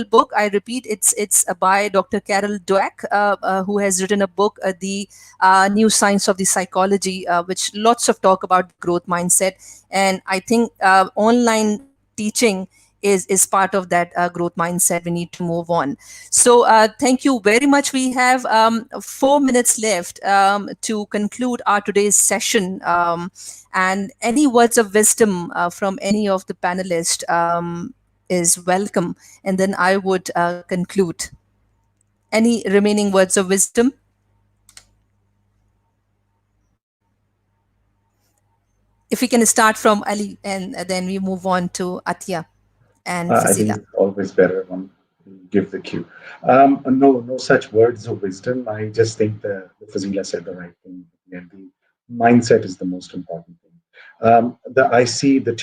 Speaker 1: book. I repeat, it's by Dr. Carol Dweck, who has written a book, the New Science of the Psychology, which lots of talk about growth mindset. And I think online teaching is part of that growth mindset. We need to move on. So thank you very much. We have 4 minutes left to conclude our today's session. And any words of wisdom from any of the panelists is welcome. And then I would conclude. Any remaining words of wisdom? If we can start from Ali, and then we move on to Attiya and
Speaker 2: I think
Speaker 1: Fazila.
Speaker 2: it's always better when you give the cue. No such words of wisdom. I just think the Fazila said the right thing. And the mindset is the most important thing. I see the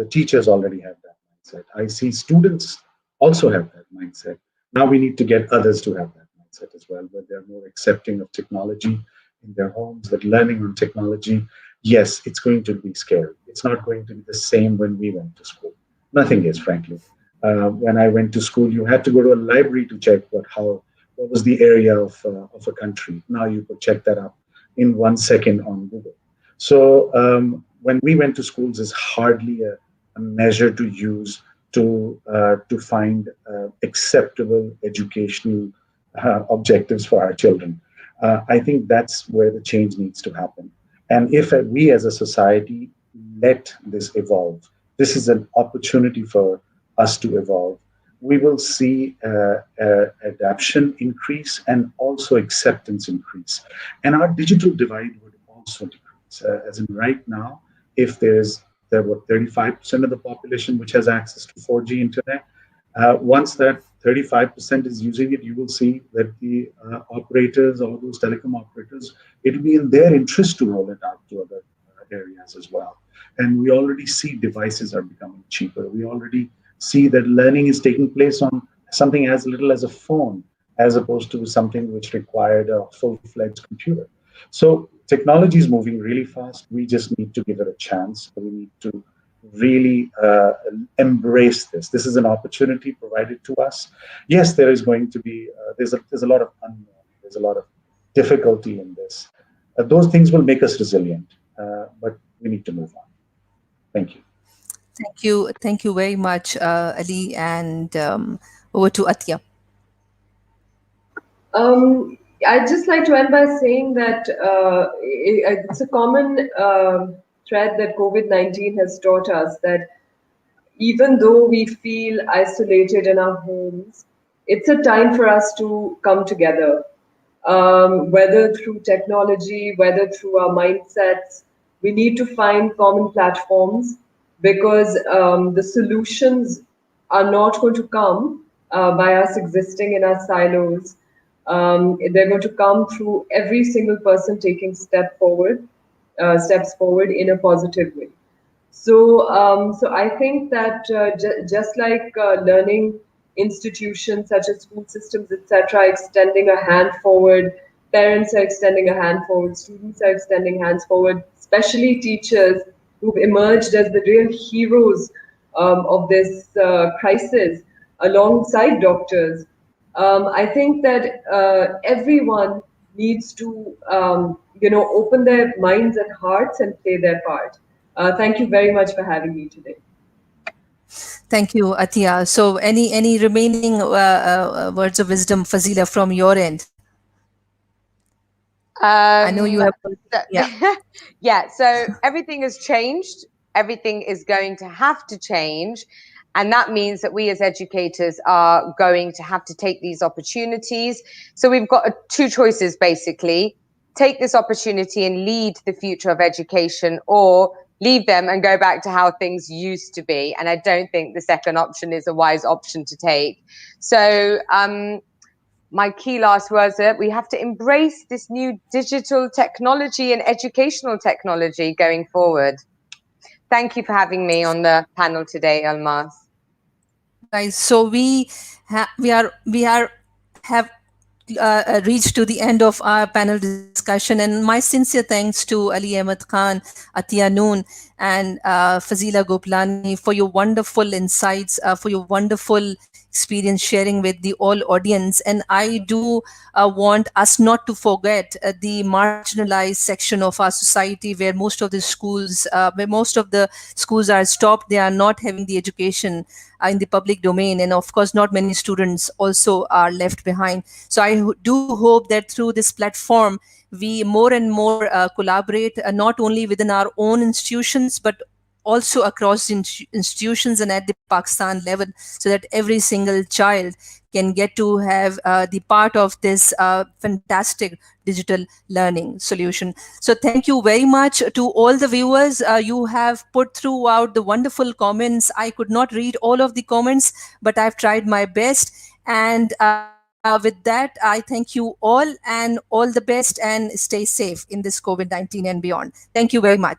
Speaker 2: teachers already have that mindset. I see students also have that mindset. Now we need to get others to have that mindset as well, where they're more accepting of technology in their homes, that learning on technology, yes, it's going to be scary. It's not going to be the same when we went to school. Nothing is, frankly. When I went to school, you had to go to a library to check what was the area of a country. Now you could check that up in 1 second on Google. So when we went to schools, is hardly a measure to use to find acceptable educational objectives for our children. I think that's where the change needs to happen. And if we as a society let this evolve, this is an opportunity for us to evolve. We will see adaptation increase and also acceptance increase. And our digital divide would also decrease. As in right now, if there were 35% of the population which has access to 4G internet, once that 35% is using it, you will see that the operators or those telecom operators, it will be in their interest to roll it out to other areas as well. And we already see devices are becoming cheaper. We already see that learning is taking place on something as little as a phone, as opposed to something which required a full-fledged computer. So technology is moving really fast. We just need to give it a chance. We need to really embrace this. This is an opportunity provided to us. Yes, there is going to be there's a lot of unknown. There's a lot of difficulty in this. Those things will make us resilient, but we need to move on. Thank you.
Speaker 1: Thank you very much, Ali, and over to Attiya.
Speaker 3: I'd just like to end by saying that it's a common thread that COVID-19 has taught us that even though we feel isolated in our homes, it's a time for us to come together, whether through technology, whether through our mindsets. We need to find common platforms because the solutions are not going to come by us existing in our silos. They're going to come through every single person taking steps forward in a positive way. So I think that just like learning institutions such as school systems, etc., extending a hand forward, parents are extending a hand forward, students are extending hands forward, especially teachers who've emerged as the real heroes of this crisis, alongside doctors. I think that everyone needs to, open their minds and hearts and play their part. Thank you very much for having me today.
Speaker 1: Thank you, Attiya. So, any remaining words of wisdom, Fazila, from your end? I know you
Speaker 4: Um,
Speaker 1: have. Yeah.
Speaker 4: yeah, so everything has changed. Everything is going to have to change. And that means that we as educators are going to have to take these opportunities. So we've got two choices, basically. Take this opportunity and lead the future of education, or leave them and go back to how things used to be. And I don't think the second option is a wise option to take. So my key last words are we have to embrace this new digital technology and educational technology going forward. Thank you for having me on the panel today, Almas.
Speaker 1: Thank you, guys. So we are have reached to the end of our panel discussion. And my sincere thanks to Ali Ahmed Khan, Attiya Noon, and Fazila Goplani for your wonderful insights, for your wonderful experience sharing with the all audience. And I do want us not to forget the marginalized section of our society where most of the schools are stopped. They are not having the education in the public domain, and of course not many students also are left behind. So I do hope that through this platform we more and more collaborate, not only within our own institutions but also across institutions and at the Pakistan level, so that every single child can get to have the part of this fantastic digital learning solution. So thank you very much to all the viewers. You have put throughout the wonderful comments. I could not read all of the comments, but I've tried my best. And with that, I thank you all, and all the best, and stay safe in this COVID-19 and beyond. Thank you very much.